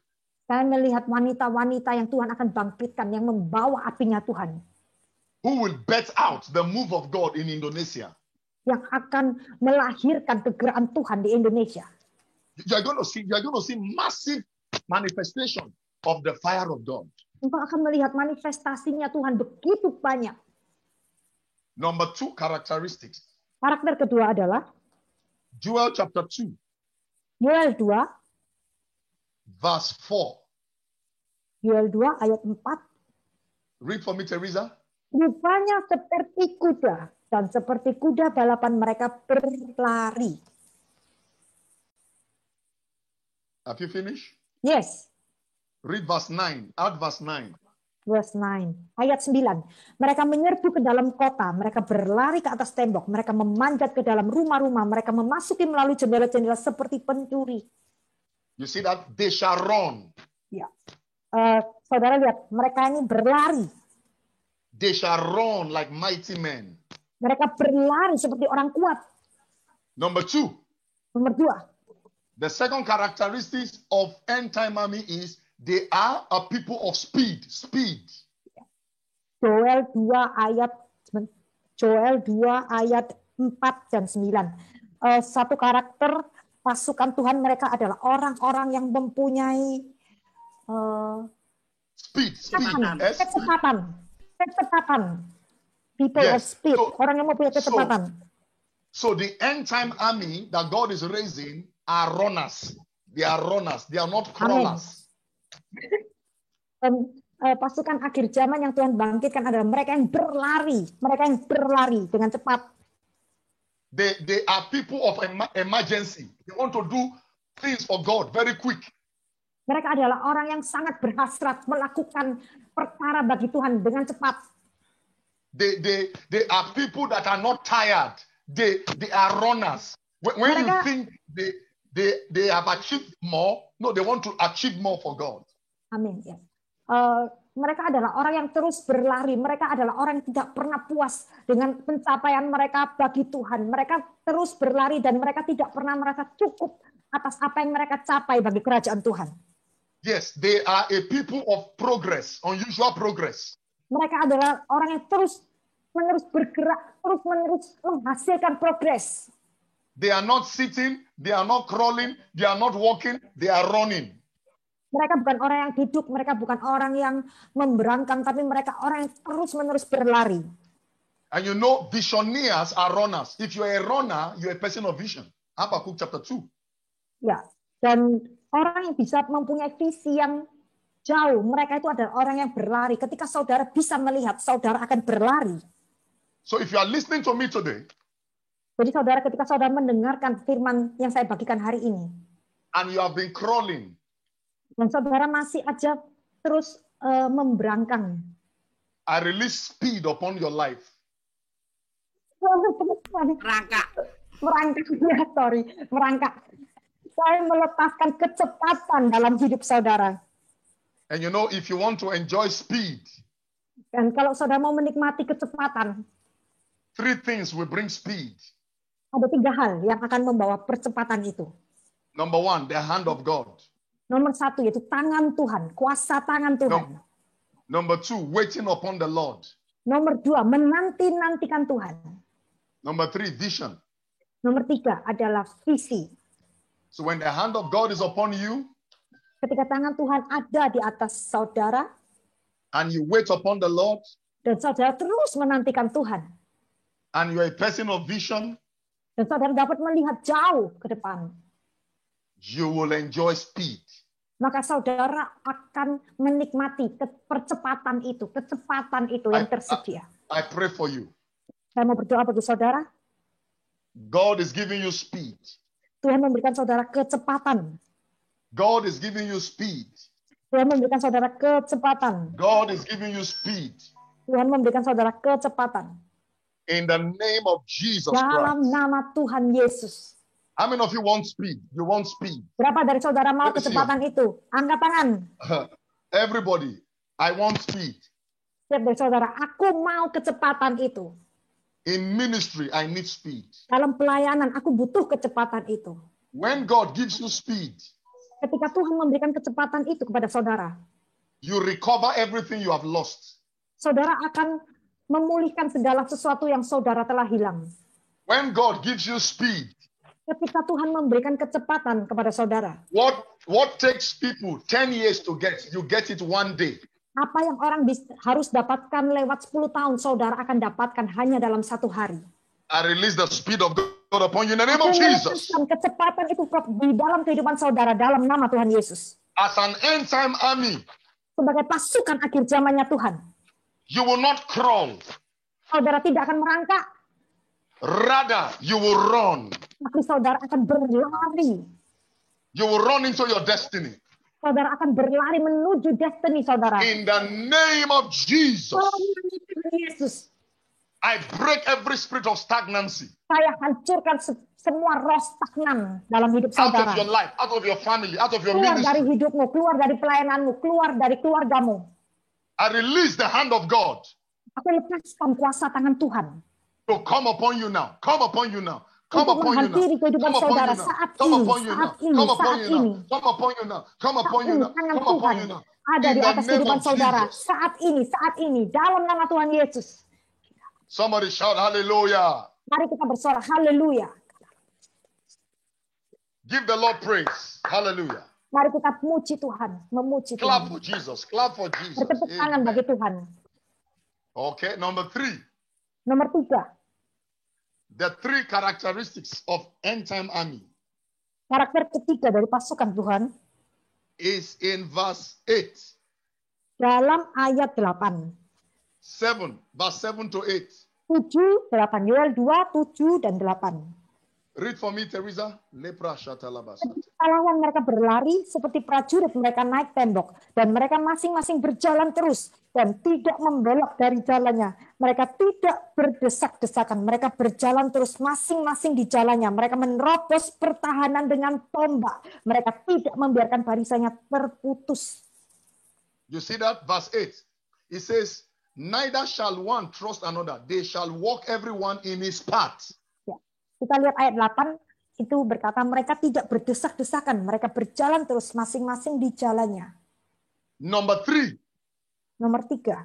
Saya melihat wanita-wanita yang Tuhan akan bangkitkan, yang membawa apinya Tuhan. Who will bet out the move of God in Indonesia. Yang akan melahirkan kegerakan Tuhan di Indonesia. You're going to see massive manifestation of the fire of God. Engkau akan melihat manifestasinya Tuhan begitu banyak. Number 2 characteristics. Karakter kedua adalah Joel chapter 2, Yoel 2, verse 4. Yoel 2 ayat 4. Read for me, Teresa. Rupanya seperti kuda, dan seperti kuda balapan mereka berlari. Have you finished? Yes, Read verse 9. Add verse 9. verse 9. Ayat 9. Mereka menyerbu ke dalam kota, mereka berlari ke atas tembok, mereka memanjat ke dalam rumah-rumah, mereka memasuki melalui jendela-jendela seperti pencuri. You see that? They shall run. Ya. Saudara lihat, mereka ini berlari. They shall run like mighty men. Mereka berlari seperti orang kuat. Number 2. Nomor 2. The second characteristics of end time army is they are a people of speed. Speed. Joel 2 ayat 4 dan 9. Satu karakter pasukan Tuhan mereka adalah orang-orang yang mempunyai Speed. kecepatan. People of Yes. speed, So- orang yang mempunyai kecepatan. So the end time army that God is raising are runners. They are runners. They are not crawlers. Pasukan akhir zaman yang Tuhan bangkitkan adalah mereka yang berlari dengan cepat. They are people of emergency. They want to do things for God very quick. Mereka adalah orang yang sangat berhasrat melakukan perkara bagi Tuhan dengan cepat. They are people that are not tired. They are runners. When you Mereka- think they have achieved more, no, they want to achieve more for God. Amin. Ya. Mereka adalah orang yang terus berlari. Mereka adalah orang yang tidak pernah puas dengan pencapaian mereka bagi Tuhan. Mereka terus berlari dan mereka tidak pernah merasa cukup atas apa yang mereka capai bagi kerajaan Tuhan. Yes, they are a people of progress, unusual progress. Mereka adalah orang yang terus-menerus bergerak, terus-menerus menghasilkan progres. They are not sitting, they are not crawling, they are not walking, they are running. Mereka bukan orang yang duduk, mereka bukan orang yang memberangkang, tapi mereka orang yang terus-menerus berlari. And you know, visionaries are runners. If you're a runner, you're a person of vision. Habakkuk chapter 2. Ya, dan orang yang bisa mempunyai visi yang jauh, mereka itu adalah orang yang berlari. Ketika saudara bisa melihat, saudara akan berlari. So if you are listening to me today, Jadi saudara, ketika saudara mendengarkan firman yang saya bagikan hari ini, and you have been crawling, dan saudara masih aja terus memberangkang, I release speed upon your life. merangkak. Saya melepaskan kecepatan dalam hidup saudara. And you know, if you want to enjoy speed, Dan kalau saudara mau menikmati kecepatan, 3 things will bring speed. ada 3 hal yang akan membawa percepatan itu. Number 1, the hand of God. Nomor 1 yaitu tangan Tuhan, kuasa tangan Tuhan. Number 2, waiting upon the Lord. Nomor 2, menanti-nantikan Tuhan. Number 3, vision. Nomor 3 adalah visi. So when the hand of God is upon you, Ketika tangan Tuhan ada di atas saudara, and you wait upon the Lord, dan saudara terus menantikan Tuhan, and you're a person of vision, dan saudara dapat melihat jauh ke depan, you will enjoy speed. maka saudara akan menikmati kecepatan itu yang tersedia. I pray for you. Saya mau berdoa bagi saudara. God is giving you speed. Tuhan memberikan saudara kecepatan. God is giving you speed. Tuhan memberikan saudara kecepatan. God is giving you speed. Tuhan memberikan saudara kecepatan. In the name of Jesus Dalam Christ. nama Tuhan Yesus. How many of you want speed? You want speed. Berapa dari saudara mau kecepatan itu? Angkat tangan. Everybody, I want speed. Setiap dari saudara, aku mau kecepatan itu. In ministry, I need speed. Dalam pelayanan, aku butuh kecepatan itu. When God gives you speed, Ketika Tuhan memberikan kecepatan itu kepada saudara, you recover everything you have lost. saudara akan memulihkan segala sesuatu yang saudara telah hilang. When God gives you speed, Ketika Tuhan memberikan kecepatan kepada saudara, what takes people 10 years to get, you get it one day. apa yang orang harus dapatkan lewat 10 tahun, saudara akan dapatkan hanya dalam 1 hari. I release the speed of God upon you in the name of Jesus. Kecepatan itu di dalam kehidupan saudara, dalam nama Tuhan Yesus. As an end time army, Sebagai pasukan akhir zamannya Tuhan, you will not crawl. saudara tidak akan merangkak, Rather, you will run. tapi saudara akan berlari. You will run into your destiny. Saudara akan berlari menuju destiny saudara. In the name of Jesus, Yesus, I break every spirit of stagnancy saya hancurkan semua roh stagnan dalam hidup out of saudara. your life, out of your family, out of your Keluar dari ministry. hidupmu, keluar dari pelayananmu, keluar dari keluargamu. I release the hand of God Aku lepaskan kuasa tangan Tuhan to come upon you now. Come upon you now. Come untuk upon you now. menghampiri kehidupan Come upon saudara you now. saat Come ini, upon you now. saat ini, Come upon saat you ini. now. Come upon you now. Come upon you now. Tangan Come upon Tuhan you now. ada In di the atas name kehidupan of saudara Jesus. saat ini, dalam nama Tuhan Yesus. Somebody shout hallelujah. Mari kita bersorak haleluya. Give the Lord praise. Hallelujah. Mari kita memuji Tuhan, memuji Clap Tuhan. for Jesus. Clap for Jesus. Bertepuk tangan Amen. bagi Tuhan. Okay, number 3. Nomor 3, The 3 characteristics of end time army karakter ketiga dari pasukan Tuhan is in verse 8. dalam ayat 8. 7. Verse 7 to 8. 7, 8. Yoel 2, 7, dan 8. Read for me, Teresa. Lepra shatalabasat. Pahlawan mereka berlari seperti prajurit, mereka naik tembok. Dan mereka masing-masing berjalan terus dan tidak membelok dari jalannya. Mereka tidak berdesak-desakan. Mereka berjalan terus masing-masing di jalannya. Mereka menerobos pertahanan dengan tombak. Mereka tidak membiarkan barisannya terputus. You see that? Verse 8. It says, neither shall one trust another. They shall walk everyone in his path. Kita lihat ayat 8, itu berkata mereka tidak berdesak-desakan. Mereka berjalan terus masing-masing di jalannya. Number 3 Nomor 3,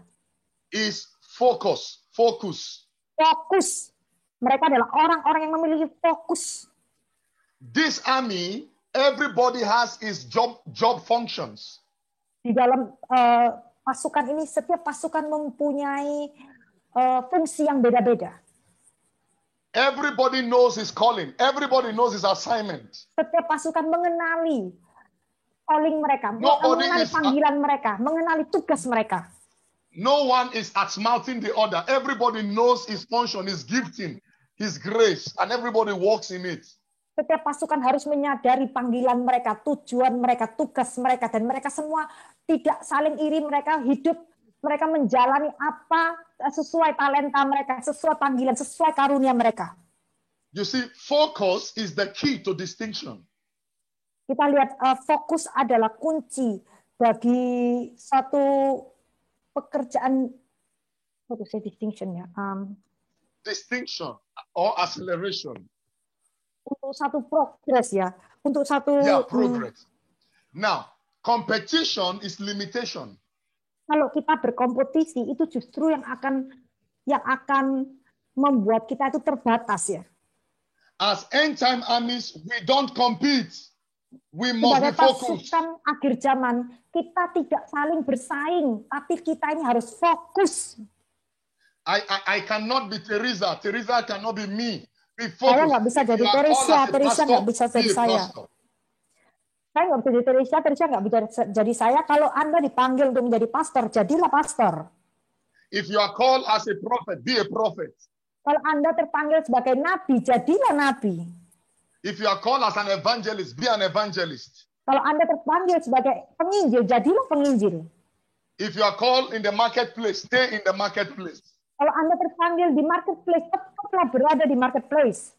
is focus. Focus. fokus. Mereka adalah orang-orang yang memiliki fokus. This army, everybody has his job functions. Di dalam pasukan ini, setiap pasukan mempunyai fungsi yang beda-beda. Everybody knows his calling. Everybody knows his assignment. Setiap pasukan mengenali calling mereka, Nobody mengenali is- panggilan mereka, mengenali tugas mereka. No one is outsmarting the other. Everybody knows his function, his gifting, his grace, and everybody walks in it. Setiap pasukan harus menyadari panggilan mereka, tujuan mereka, tugas mereka, dan mereka semua tidak saling iri. Mereka hidup, mereka menjalani apa sesuai talenta mereka, sesuai panggilan, sesuai karunia mereka. You see, focus is the key to distinction. Kita lihat fokus adalah kunci bagi satu pekerjaan, what to say distinction ya, Distinction or acceleration. untuk satu progres ya, untuk satu Yeah, progress. Now, competition is limitation. Kalau kita berkompetisi itu justru yang akan membuat kita itu terbatas ya. As end time armies, we don't compete. We must Sebagai be focused. pasukan akhir zaman, kita tidak saling bersaing, tapi kita ini harus fokus. I cannot be Teresa. Teresa cannot be me. Be Saya focused. nggak bisa If jadi you are called Teresa, as a Teresa nggak bisa pastor, jadi be a saya. pastor. Saya nggak bisa jadi Teresa, Teresa nggak bisa jadi saya. Kalau Anda dipanggil untuk menjadi pastor, jadilah pastor. If you are called as a prophet, be a prophet. Kalau Anda terpanggil sebagai nabi, jadilah nabi. If you are called as an evangelist, be an evangelist. Kalau Anda terpanggil sebagai penginjil, jadilah penginjil. If you are called in the marketplace, stay in the marketplace. Kalau Anda terpanggil di marketplace, tetaplah berada di marketplace.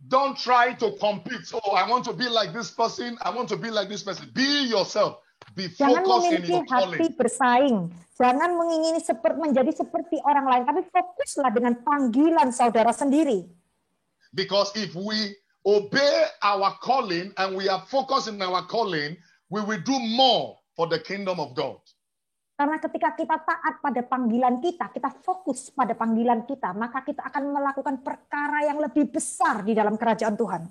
Don't try to compete. Oh, I want to be like this person. I want to be like this person. Be yourself. Be Jangan focused in memiliki your hati calling. bersaing. Jangan mengingini menjadi seperti orang lain, tapi fokuslah dengan panggilan saudara sendiri. Because if we obey our calling and we are focused in our calling, we will do more for the kingdom of God. Karena ketika kita taat pada panggilan kita fokus pada panggilan kita, maka kita akan melakukan perkara yang lebih besar di dalam kerajaan Tuhan.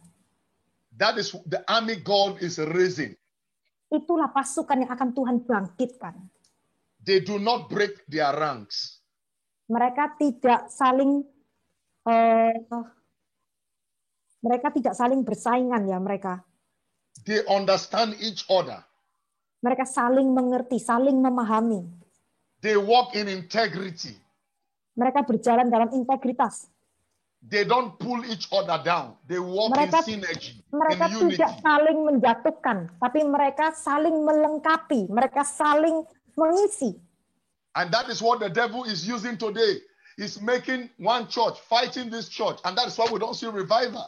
That is the army God is raising. Itulah pasukan yang akan Tuhan bangkitkan. They do not break their ranks. Mereka tidak saling bersaingan ya mereka. They understand each other. Mereka saling mengerti, saling memahami. They walk in integrity. Mereka berjalan dalam integritas. They don't pull each other down. They walk in synergy, Mereka in unity. tidak saling menjatuhkan, tapi mereka saling melengkapi, mereka saling mengisi. And that is what the devil is using today. He's making one church, fighting this church. And that is why we don't see revival.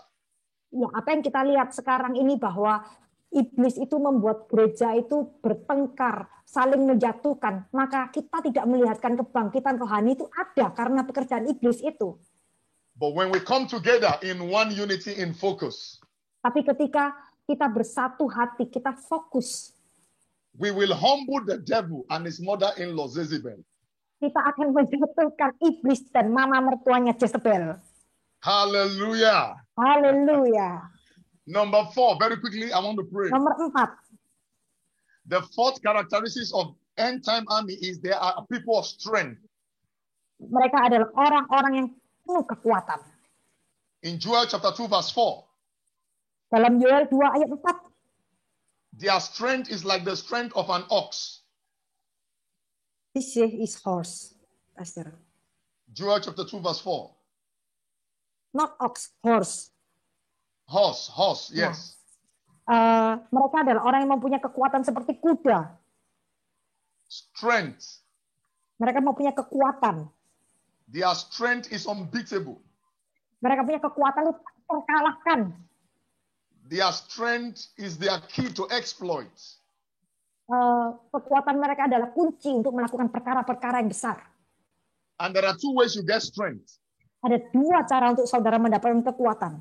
Ya, apa yang kita lihat sekarang ini bahwa iblis itu membuat gereja itu bertengkar, saling menjatuhkan. Maka kita tidak melihatkan kebangkitan rohani itu ada karena pekerjaan iblis itu. But when we come together in one unity, in focus, Tapi ketika kita bersatu hati, kita fokus, we will humble the devil and his mother-in-law Jezebel. kita akan menjatuhkan iblis dan mama mertuanya Jezebel. Hallelujah. Haleluya. Number 4, very quickly, I want to pray. Nomor 4, The fourth characteristics of end time army is they are people of strength. mereka adalah orang-orang yang penuh kekuatan. In Joel chapter 2, verse 4, Dalam Yoel 2 ayat 4, their strength is like the strength of an ox. this is horse, Pastor. Joel chapter 2, verse 4. Not ox, horse. Horse, yes. Mereka adalah orang yang mempunyai kekuatan seperti kuda. Strength. Mereka mempunyai kekuatan. Their strength is unbeatable. Mereka punya kekuatan itu tak terkalahkan. Their strength is their key to exploit. Kekuatan mereka adalah kunci untuk melakukan perkara-perkara yang besar. And there are two ways you get strength. Ada 2 cara untuk saudara mendapatkan kekuatan.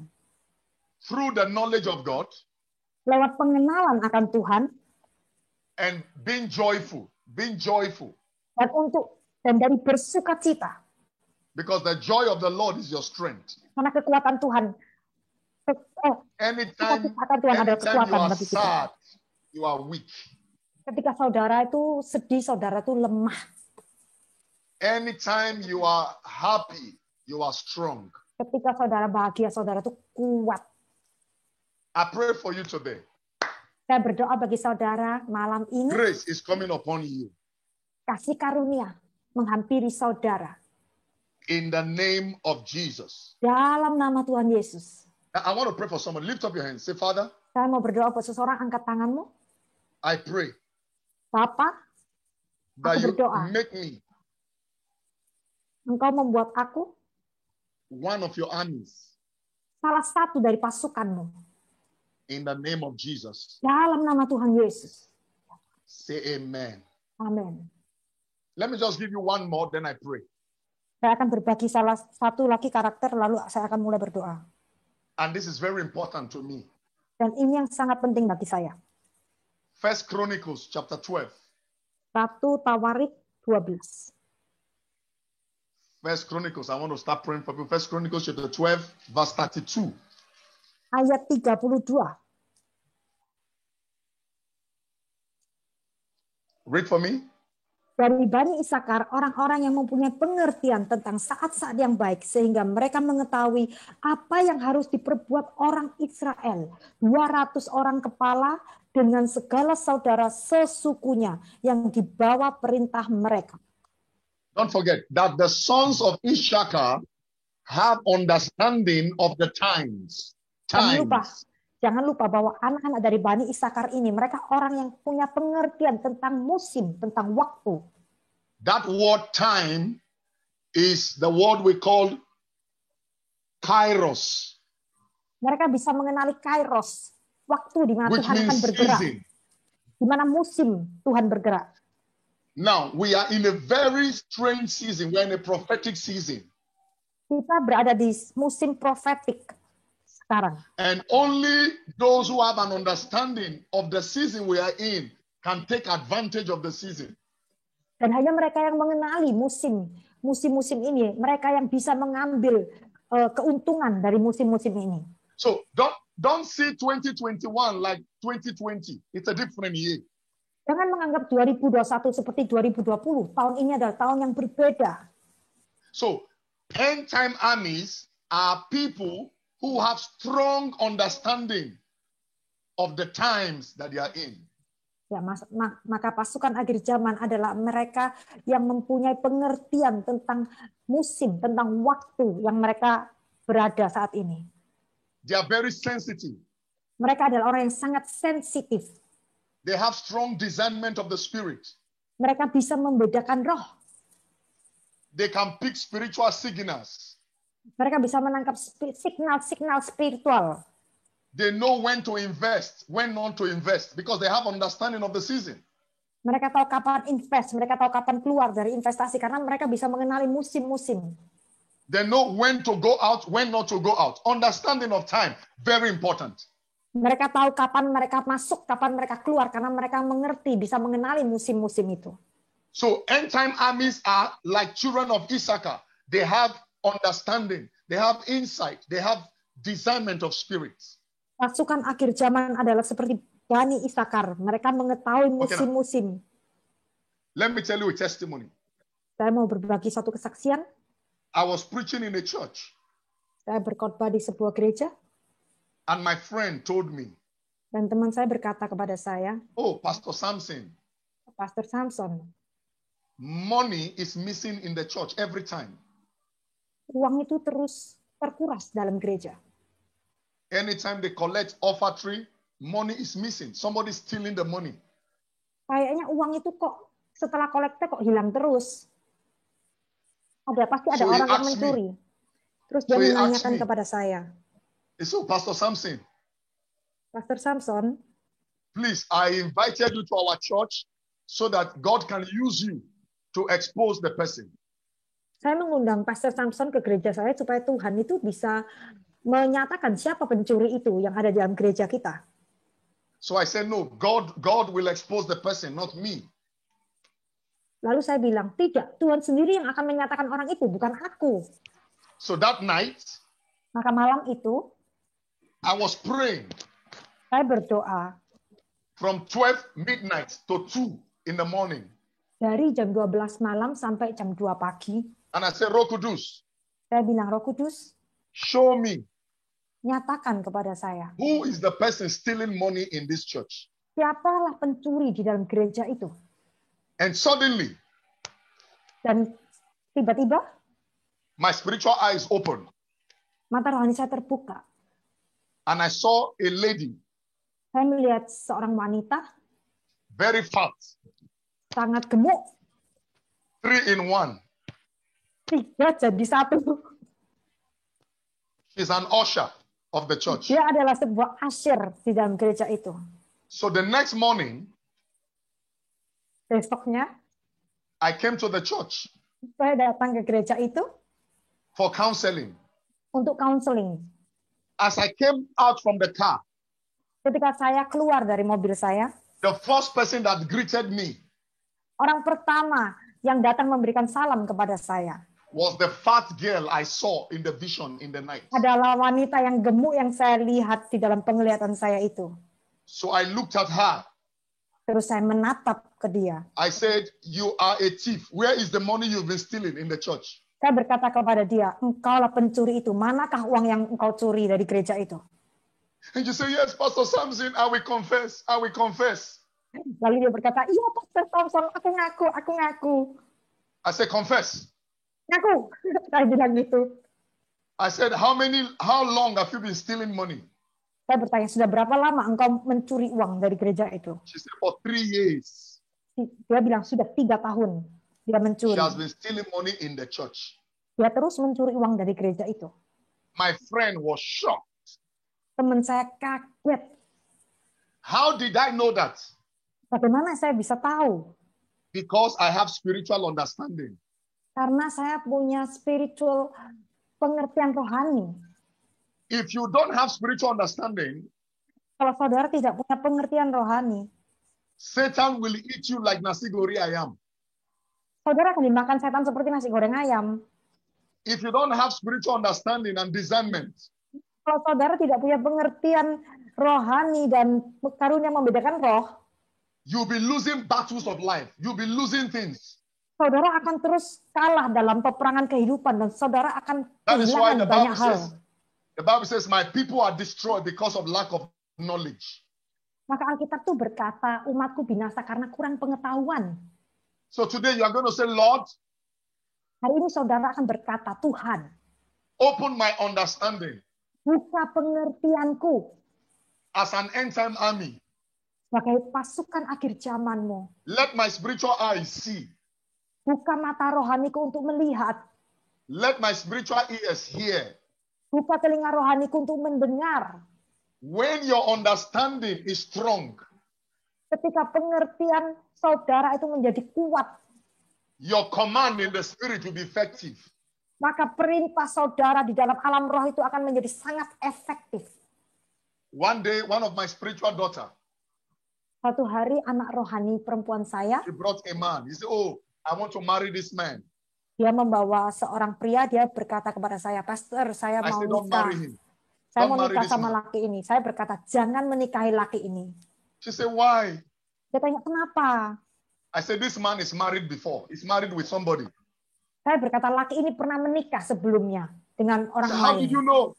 Through the knowledge of God Lewat pengenalan akan Tuhan and being joyful. Being joyful. dan dari bersukacita. Because the joy of the Lord is your strength. Karena kekuatan Tuhan. Anytime Tuhan adalah you kekuatan are bagi kita. sad, you are weak. Ketika saudara itu sedih, saudara itu lemah. Anytime you are happy, you are strong. Ketika saudara bahagia, saudara itu kuat. I pray for you today. Saya berdoa bagi saudara malam ini. Grace is coming upon you. Kasih karunia menghampiri saudara. In the name of Jesus. Dalam nama Tuhan Yesus. Now, I want to pray for someone. Lift up your hands. Say, Father, Saya mau berdoa buat seseorang, angkat tanganmu. I pray Bapa, that aku you berdoa. make me Engkau membuat aku one of your armies. salah satu dari pasukanmu. In the name of Jesus. Dalam nama Tuhan Yesus. Say amen. Amin. Let me just give you one more, then I pray. Saya akan berbagi salah satu lagi karakter, lalu saya akan mulai berdoa. And this is very important to me. Dan ini yang sangat penting bagi saya. First Chronicles chapter 12. 1 Tawarik 12. First Chronicles, I want to start praying for you. First Chronicles chapter 12, verse 32. Ayat 32. Read for me. Dari Bani Isakar, orang-orang yang mempunyai pengertian tentang saat-saat yang baik, sehingga mereka mengetahui apa yang harus diperbuat orang Israel. 200 orang kepala dengan segala saudara sesukunya yang dibawa perintah mereka. Don't forget that the sons of Issachar have understanding of the times. Jangan lupa bahwa anak-anak dari Bani Isakar ini, mereka orang yang punya pengertian tentang musim, tentang waktu. That word time is the word we call kairos. Mereka bisa mengenali kairos, waktu di mana Tuhan akan bergerak. Di mana musim Tuhan bergerak. Now, we are in a very strange season. We are in a prophetic season. Kita berada di musim profetik sekarang. And only those who have an understanding of the season we are in can take advantage of the season. Dan hanya mereka yang mengenali musim-musim ini, mereka yang bisa mengambil keuntungan dari musim-musim ini. So don't see 2021 like 2020. It's a different year. Jangan menganggap 2021 seperti 2020. Tahun ini adalah tahun yang berbeda. So end time armies are people who have strong understanding of the times that they are in. Ya, maka pasukan akhir zaman adalah mereka yang mempunyai pengertian tentang musim, tentang waktu yang mereka berada saat ini. They are very sensitive. Mereka adalah orang yang sangat sensitif. They have strong discernment of the spirit. Mereka bisa membedakan roh. They can pick spiritual signals. Mereka bisa menangkap signal-signal spiritual. They know when to invest, when not to invest, because they have understanding of the season. Mereka tahu kapan invest, mereka tahu kapan keluar dari investasi, karena mereka bisa mengenali musim-musim. They know when to go out, when not to go out. Understanding of time, very important. Mereka tahu kapan mereka masuk, kapan mereka keluar, karena mereka mengerti, bisa mengenali musim-musim itu. So end time armies are like children of Issachar. They have understanding, they have insight, they have discernment of spirits. Pasukan akhir zaman adalah seperti Bani Isakar. Mereka mengetahui musim-musim. Let me tell you a testimony. Saya mau berbagi satu kesaksian. I was preaching in a church. Saya berkhotbah di sebuah gereja. And my friend told me. Dan teman saya berkata kepada saya. Oh, Pastor Samson. Pastor Samson. Money is missing in the church every time. Uang itu terus terkuras dalam gereja. Anytime they collect offertory, money is missing. Somebody is stealing the money. Kayaknya uang itu kok setelah kolekte kok hilang terus. Pasti ada orang yang mencuri. Terus dia menanyakan kepada saya. So Pastor Samson. Pastor Samson. Please, I invited you to our church so that God can use you to expose the person. Saya mengundang Pastor Samson ke gereja saya supaya Tuhan itu bisa menyatakan siapa pencuri itu yang ada di dalam gereja kita. So I said, no, God will expose the person, not me. Lalu saya bilang, tidak, Tuhan sendiri yang akan menyatakan orang itu, bukan aku. So that night, maka malam itu, I was praying. Saya berdoa. From 12 midnight to 2 in the morning. Dari jam 12 malam sampai jam 2 pagi. And I said, Roh Kudus. Saya bilang, Roh Kudus. Show me. Nyatakan kepada saya. Who is the person stealing money in this church? Siapalah pencuri di dalam gereja itu? And suddenly, dan tiba-tiba, my spiritual eyes opened. Mata rohani saya terbuka. And I saw a lady. Saya melihat seorang wanita. Very fat. Sangat gemuk. 3 in 1. 3 jadi 1. She's an usher of the church. Dia adalah sebuah usher di dalam gereja itu. So the next morning, besoknya, I came to the church. Saya datang ke gereja itu for counseling. Untuk counseling. As I came out from the car, ketika saya keluar dari mobil saya, The first person that greeted me Orang pertama yang datang memberikan salam kepada saya was the fat girl I saw in the vision in the night. adalah wanita yang gemuk yang saya lihat di dalam penglihatan saya itu. So I looked at her. Terus saya menatap ke dia. I said, "You are a thief. Where is the money you've been stealing in the church?" Saya berkata kepada dia, engkaulah pencuri itu. Manakah uang yang engkau curi dari gereja itu? And you say, "Yes, Pastor Samson, I will confess. I will confess." Lalu dia berkata, iya Pastor Samson, aku ngaku. I said, "Confess." Ngaku. Saya bilang gitu. I said, how long have you been stealing money? Saya bertanya, sudah berapa lama engkau mencuri uang dari gereja itu? She said, for 3 years. Dia bilang, sudah 3 tahun dia mencuri. She has been stealing money in the church. Dia terus mencuri uang dari gereja itu. My friend was shocked. Teman saya kaget. How did I know that? Bagaimana saya bisa tahu? Because I have spiritual understanding. Karena saya punya spiritual pengertian rohani. If you don't have spiritual understanding, Kalau saudara tidak punya pengertian rohani, Satan will eat you like nasi goreng ayam. saudara akan dimakan setan seperti nasi goreng ayam. If you don't have spiritual understanding and discernment, Kalau saudara tidak punya pengertian rohani dan karunia membedakan roh, you'll be losing battles of life. You'll be losing things. saudara akan terus kalah dalam peperangan kehidupan dan saudara akan That is why kehilangan banyak hal. the Bible says, my people are destroyed because of lack of knowledge. Maka Alkitab tuh berkata, umatku binasa karena kurang pengetahuan. So today you are going to say, Lord, Hari ini saudara akan berkata, Tuhan, open my understanding buka pengertianku as an end time army. sebagai pasukan akhir zamanmu. Let my spiritual eyes see. Buka mata rohaniku untuk melihat. Let my spiritual ears hear. Buka telinga rohaniku untuk mendengar. When your understanding is strong, Ketika pengertian saudara itu menjadi kuat, your command in the spirit will be effective. maka perintah saudara di dalam alam roh itu akan menjadi sangat efektif. One day, one of my spiritual daughter, Suatu hari anak rohani perempuan saya, she brought a man. He said, oh, I want to marry this man. dia membawa seorang pria, dia berkata kepada saya, Pastor, saya I mau said, don't nikah. marry him. Saya Don't mau marry nikah this sama man. laki ini. Saya berkata, jangan menikahi laki ini. She said, why? Dia tanya, kenapa? I said, this man is married before. He's married with somebody. Saya berkata, laki ini pernah menikah sebelumnya dengan orang So how lain. did you know?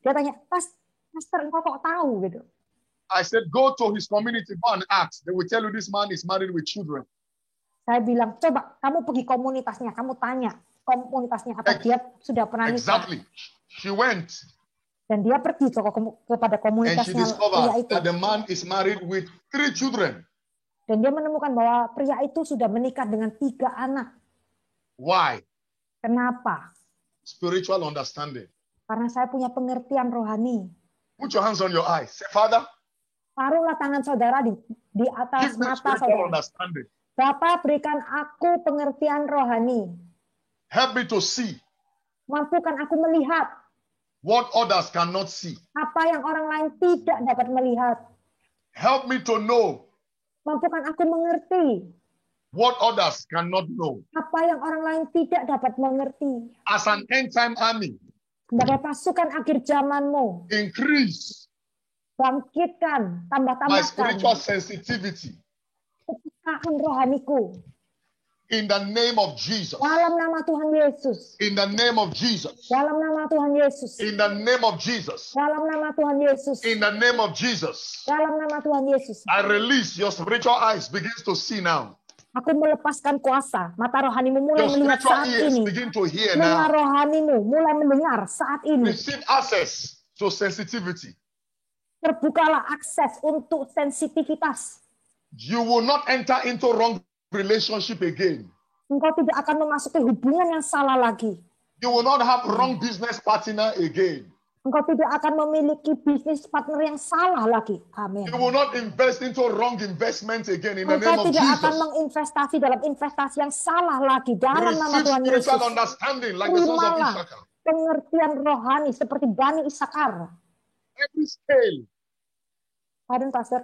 Dia tanya, Pastor, engkau kok tahu gitu? I said, go to his community, go and ask. They will tell you this man is married with children. Saya bilang, coba kamu pergi komunitasnya, kamu tanya komunitasnya apa dia sudah pernah nikah. Exactly. She went Dan dia pergi kepada and she komunitasnya pria discovered itu. that the man is married with 3 children. Dan dia menemukan bahwa pria itu sudah menikah dengan 3 anak. Why? Kenapa? Spiritual understanding. Karena saya punya pengertian rohani. Put your hands on your eyes. Say, Father, Taruhlah tangan saudara di atas give me mata spiritual saudara. understanding. Bapa, berikan aku pengertian rohani. Help me to see Mampukan aku melihat what others cannot see. apa yang orang lain tidak dapat melihat. Help me to know Mampukan aku mengerti what others cannot know. apa yang orang lain tidak dapat mengerti. As an end time army, Sebagai pasukan akhir zamanmu, increase bangkitkan, my tambah-tambahkan spiritual sensitivity kepekaan rohaniku. in the name of Jesus. Dalam nama Tuhan Yesus. In the name of Jesus. Dalam nama Tuhan Yesus. In the name of Jesus. Dalam nama Tuhan Yesus. In the name of Jesus. Dalam nama Tuhan Yesus. I release your spiritual eyes begins to see now. Aku melepaskan kuasa. Mata rohanimu mulai Your melihat spiritual saat ears ini. begin to hear Telinga now. rohanimu mulai mendengar saat ini. Receive access to sensitivity. Terbukalah akses untuk sensitivitas. You will not enter into wrong relationship again. Engkau tidak akan memasuki hubungan yang salah lagi. You will not have wrong business partner again. Engkau tidak akan memiliki bisnis partner yang salah lagi. Amin. You will not invest into wrong investment again in the name Engkau of tidak akan Jesus. menginvestasi dalam investasi yang salah lagi dalam nama Receive Tuhan Yesus. spiritual understanding like the sons of Terimalah Issachar. pengertian rohani seperti Bani Isakar. Every scale Pardon, Pastor.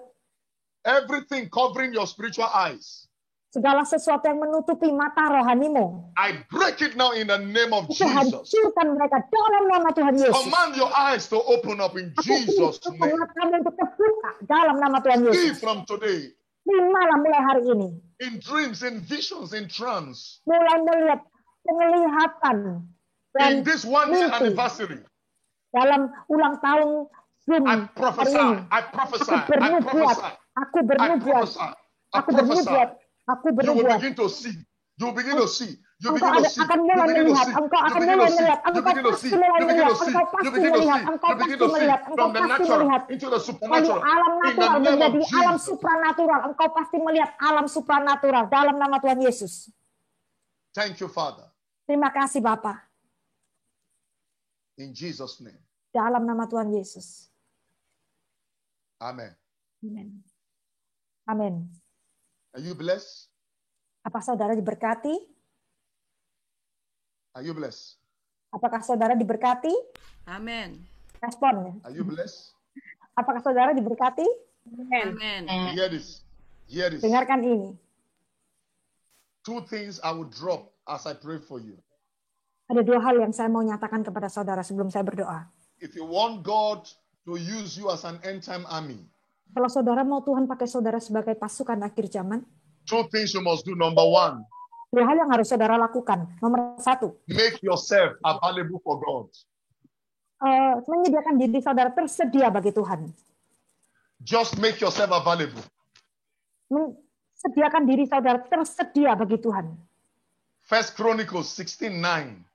everything covering your spiritual eyes, segala sesuatu yang menutupi mata rohanimu, I break it now in the name of itu Jesus. hancurkan mereka dalam nama Tuhan Yesus. Command your eyes to open up in Aku Jesus' name. matamu untuk terbuka dalam nama Tuhan See Yesus. from today, Terimalah mulai hari ini, in dreams, in visions, in trance, mulai melihat penglihatan dan in this 1 year mimpi anniversary, dalam ulang tahun Zoom I hari ini. prophesy, I prophesy, I Bernubuat, prophesy, aku I bernubuat, prophesy, I aku prophesy. bernubuat, aku You will bernubuat. begin to see. You will begin to see. You Engkau begin to see. akan You mulai begin to melihat, see. engkau You akan begin to mulai see. melihat, You engkau begin to pasti see. mulai You begin melihat, to see. engkau You pasti begin to melihat, see. engkau You begin pasti to see melihat, engkau from the pasti natural melihat. into the Dari supernatural. alam In the natural name of menjadi alam Jesus. supranatural, engkau pasti melihat alam supranatural dalam nama Tuhan Yesus. Thank you, Father. Terima kasih Bapa, In Jesus' name. dalam nama Tuhan Yesus. Amen. Amin. Amin. Are you blessed? Apa saudara diberkati? Are you blessed? Apakah saudara diberkati? Amen. Respon. Are you blessed? Apakah saudara diberkati? Amen. Hear this. Hear this. Dengarkan ini. 2 things I will drop as I pray for you. Ada 2 hal yang saya mau nyatakan kepada saudara sebelum saya berdoa. If you want God to use you as an end time army, Kalau saudara mau Tuhan pakai saudara sebagai pasukan akhir zaman, 2 things you must do. Number 1, 2 hal yang harus saudara lakukan. Nomor 1, make yourself available for God. menyediakan diri saudara tersedia bagi Tuhan. Just make yourself available. Sediakan diri saudara tersedia bagi Tuhan. 1 Chronicles 16:9.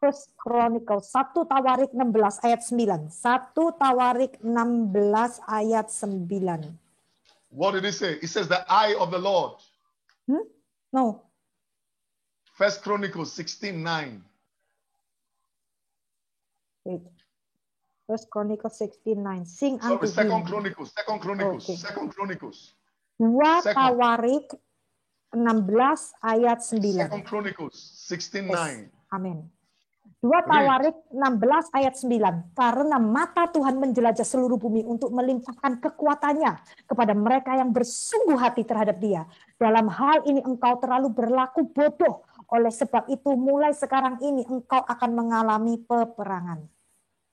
First Chronicles 1 Tawarik 16 ayat 9. 1 Tawarik 16 ayat 9. What did it say? It says the eye of the Lord. No. 1 Chronicles 16:9. Wait. First Chronicles 16:9. Sing Sorry, unto Second him. Chronicles. Okay. Second Chronicles. 2 Second. Tawarik 16 ayat 9. Second Chronicles 16:9. Amin. 2 Tawarik 16 ayat 9. Karena mata Tuhan menjelajah seluruh bumi untuk melimpahkan kekuatannya kepada mereka yang bersungguh hati terhadap Dia. Dalam hal ini engkau terlalu berlaku bodoh. Oleh sebab itu mulai sekarang ini engkau akan mengalami peperangan.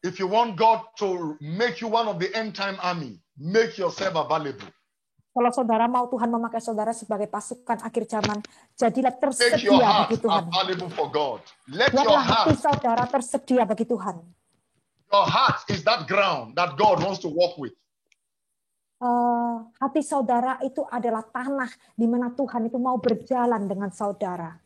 If you want God to make you one of the end time army, make yourself available. Kalau saudara mau Tuhan memakai saudara sebagai pasukan akhir zaman, jadilah Make your tersedia heart bagi Tuhan. available for God. Let your Buatlah hati heart, saudara tersedia bagi Tuhan. your heart is that ground that God wants to walk with. Hati saudara itu adalah tanah di mana Tuhan itu mau berjalan dengan saudara.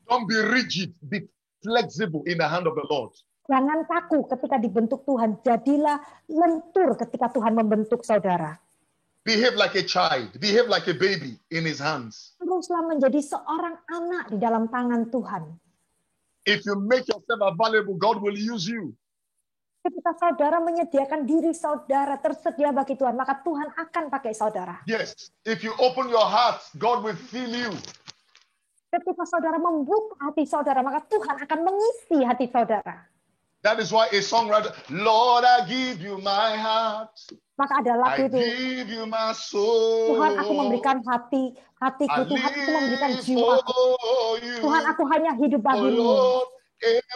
Don't be rigid, be flexible in the hand of the Lord. Jangan kaku ketika dibentuk Tuhan, jadilah lentur ketika Tuhan membentuk saudara. Behave like a child, behave like a baby in his hands. Teruslah menjadi seorang anak di dalam tangan Tuhan. If you make yourself available, God will use you. Ketika saudara menyediakan diri saudara tersedia bagi Tuhan, maka Tuhan akan pakai saudara. Yes, if you open your heart, God will fill you. Ketika saudara membuka hati saudara, maka Tuhan akan mengisi hati saudara. That is why a songwriter, Lord, I give you my heart. Maka ada I lagu itu, give you my soul. Tuhan aku memberikan hatiku, I Tuhan aku memberikan live jiwaku. for you. Tuhan aku hanya hidup Oh bagimu. Lord,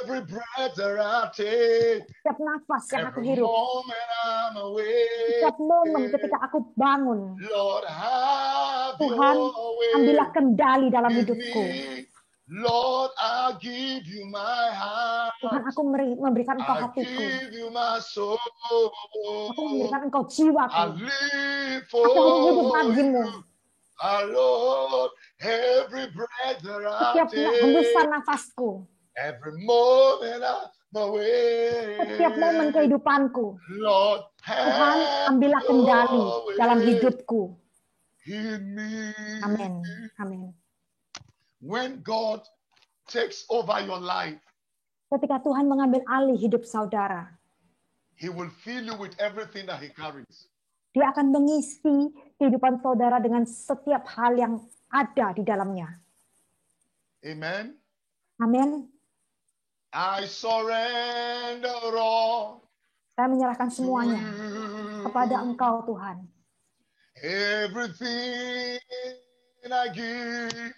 every breath that I take, Setiap nafas yang aku every hirup, moment I'm awake. setiap momen ketika aku bangun, Lord, have Tuhan your way ambillah kendali dalam in hidupku. me. Lord, I give you my heart. Tuhan aku memberikan engkau I hatiku. give you my soul. Aku memberikan engkau I jiwaku. live Aku hanya hidup for bagimu. you. Our Lord, every breath that I Setiap hembusan take, nafasku, every moment I'm away. setiap momen kehidupanku, Lord, Tuhan have ambillah kendali your dalam way hidupku. in me. Amin. Amin. When God takes over your life, Ketika Tuhan mengambil alih hidup saudara, He will fill you with everything that He carries. Dia akan mengisi kehidupan saudara dengan setiap hal yang ada di dalamnya. Amen. Amin. I surrender all Saya menyerahkan to semuanya you. kepada Engkau, Tuhan. Everything I give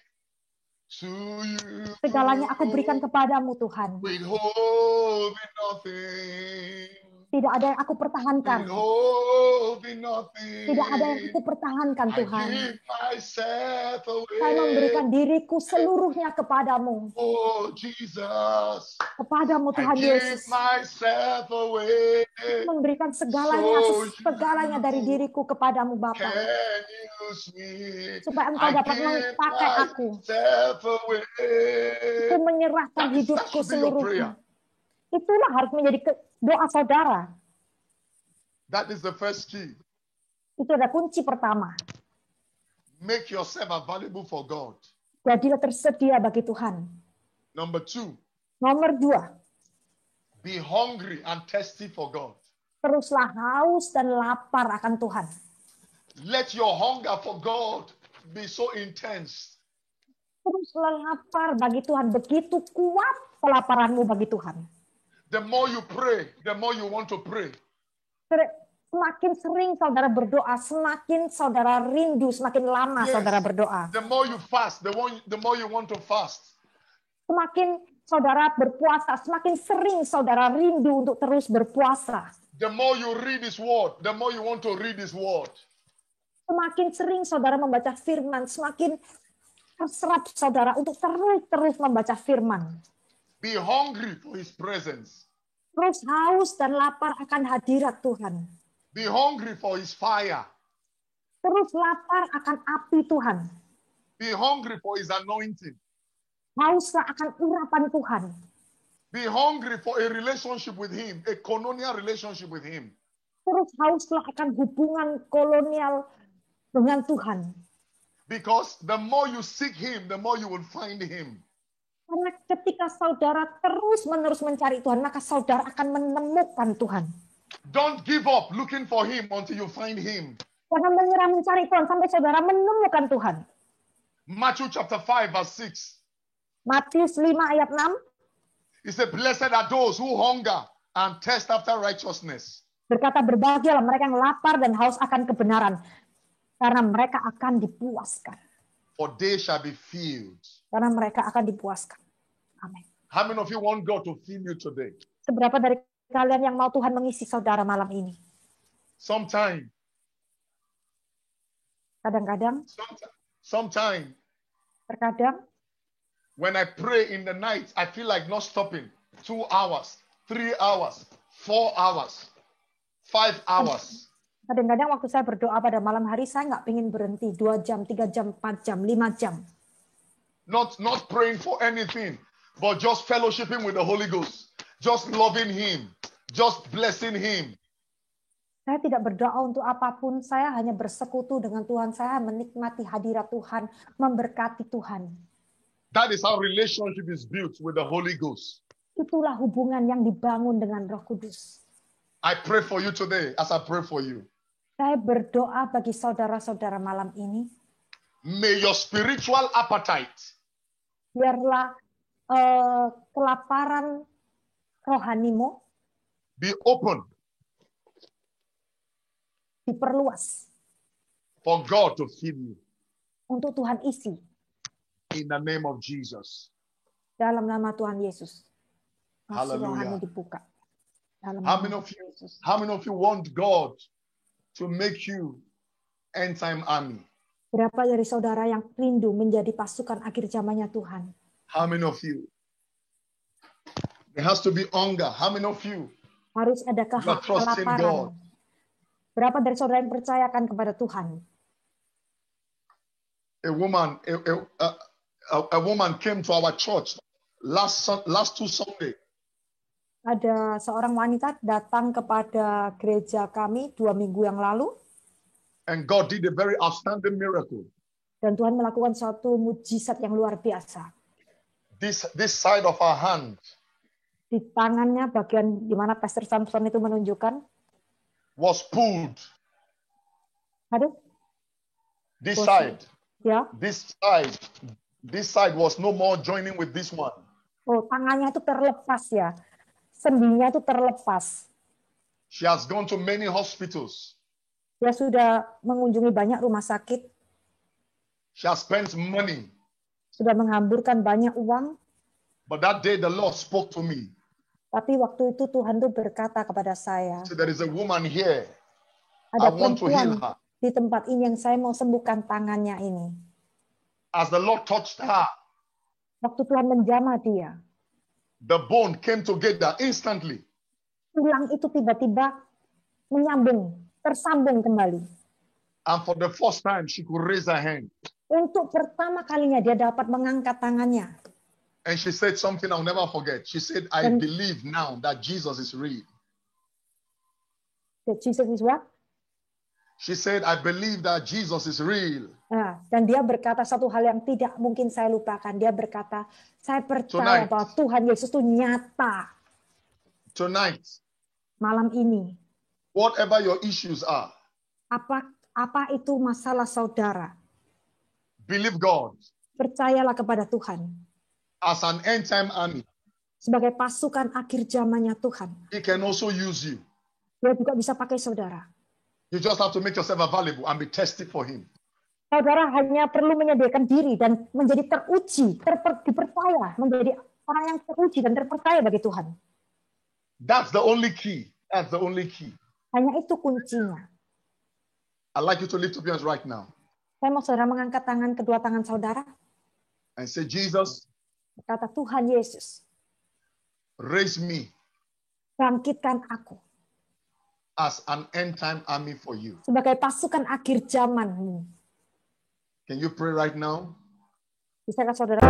to you. Segalanya aku berikan kepadamu, Tuhan. Withholding nothing. Tidak ada yang aku pertahankan. Withholding nothing. Tidak ada yang aku pertahankan, I Tuhan. give myself away. Saya memberikan diriku seluruhnya kepadamu. Oh Jesus. Kepadamu, I Tuhan give Yesus. myself away. Memberikan segalanya, So segalanya dari you diriku kepadamu, Bapa. can use me. Supaya Engkau I dapat give memakai aku. myself away. Aku menyerahkan That hidupku should be your seluruhnya. prayer. Itulah harus menjadi doa saudara. That is the first key. Itu ada kunci pertama. Make yourself available for God. Jadilah tersedia bagi Tuhan. Number 2, Nomor 2, be hungry and thirsty for God. teruslah haus dan lapar akan Tuhan. Let your hunger for God be so intense. Teruslah lapar bagi Tuhan. Begitu kuat kelaparanmu bagi Tuhan. The more you pray, the more you want to pray. Semakin sering saudara berdoa, semakin saudara rindu, semakin lama Yes. saudara berdoa. The more you fast, the more you want to fast. Semakin saudara berpuasa, semakin sering saudara rindu untuk terus berpuasa. The more you read His word, the more you want to read His word. Semakin sering saudara membaca firman, semakin terserap saudara untuk terus membaca firman. Be hungry for His presence. Terus haus dan lapar akan hadirat Tuhan. Be hungry for His fire. Terus lapar akan api Tuhan. Be hungry for His anointing. Hauslah akan urapan Tuhan. Be hungry for a relationship with Him, a colonial relationship with Him. Terus hauslah akan hubungan kolonial dengan Tuhan. Because the more you seek Him, the more you will find Him. Karena ketika saudara terus-menerus mencari Tuhan, maka saudara akan menemukan Tuhan. Don't give up looking for Him until you find Him. Jangan menyerah mencari Tuhan sampai saudara menemukan Tuhan. Matthew chapter 5 verse 6. Matius 5 ayat 6. He said, blessed are those who hunger and thirst after righteousness. Berkata, berbahagialah mereka yang lapar dan haus akan kebenaran, karena mereka akan dipuaskan. For they shall be filled. Karena mereka akan dipuaskan. Amin. How many of you want God to fill you today? Seberapa dari kalian yang mau Tuhan mengisi saudara malam ini? Sometime. Kadang-kadang, terkadang, when I pray in the night, I feel like not stopping. 2 hours, 3 hours, 4 hours, 5 hours. kadang-kadang waktu saya berdoa pada malam hari, saya nggak pengen berhenti 2 jam, 3 jam, 4 jam, 5 jam. Not praying for anything, but just fellowshipping with the Holy Ghost. Just loving Him. Just blessing Him. Saya tidak berdoa untuk apapun, saya hanya bersekutu dengan Tuhan, saya menikmati hadirat Tuhan, memberkati Tuhan. That is how relationship is built with the Holy Ghost. Itulah hubungan yang dibangun dengan Roh Kudus. I pray for you today as I pray for you. Saya berdoa bagi saudara-saudara malam ini, May your spiritual appetite biarlah kelaparan rohanimu be open diperluas for God to fill you. untuk Tuhan isi In the name of Jesus. dalam nama Tuhan Yesus. Hallelujah. Rohani dibuka. Dalam How nama many of Tuhan you, Yesus. how many of you want God to make you end time army? Berapa dari saudara yang rindu menjadi pasukan akhir zamannya Tuhan? How many of you? There has to be hunger. How many of you? Harus ada You are trusting God. kelaparan. Berapa dari saudara yang percayakan kepada Tuhan? A woman came to our church last 2 Sunday. Ada seorang wanita datang kepada gereja kami 2 minggu yang lalu. And God did a very outstanding miracle. Dan Tuhan melakukan suatu mujizat yang luar biasa. This side of our hand Di tangannya bagian di mana Pastor Samson itu menunjukkan. was pulled. Aduh, This Was- side, ya. this side was no more joining with this one. Oh, tangannya itu terlepas ya. Sendinya itu terlepas. She has gone to many hospitals. Dia sudah mengunjungi banyak rumah sakit, She has spent money. sudah menghamburkan banyak uang. But that day the Lord spoke to me. Tapi waktu itu Tuhan tuh berkata kepada saya, He said, there is a woman here. ada I want to heal perempuan her. di tempat ini yang saya mau sembuhkan tangannya ini. As the Lord touched her, Waktu Tuhan menjamah dia, the bone came together instantly. tulang itu tiba-tiba menyambung, tersambung kembali. And for the first time, she could raise her hand. Untuk pertama kalinya dia dapat mengangkat tangannya. And she said something I'll never forget. She said, I Dan- believe now that Jesus is real. That Jesus is what? She said, I believe that Jesus is real. Nah, dan dia berkata satu hal yang tidak mungkin saya lupakan. Dia berkata, saya percaya Tonight. bahwa Tuhan Yesus itu nyata Tonight, malam ini. whatever your issues are, Apa itu masalah saudara? believe God Percayalah kepada Tuhan. as an end time army. Sebagai pasukan akhir zamannya Tuhan. He can also use you. Dia juga bisa pakai saudara. You just have to make yourself available and be tested for him. Saudara hanya perlu menyediakan diri dan menjadi teruji, dipercaya, menjadi orang yang teruji dan terpercaya bagi Tuhan. That's the only key. That's the only key. Hanya itu kuncinya. I'd like you to lift up your hands right now Saya mau saudara mengangkat kedua tangan saudara. and say, Jesus, Kata Tuhan Yesus, raise me bangkitkan aku as an end time army for you. sebagai pasukan akhir zamanmu. Can you pray right now? Bisakah saudara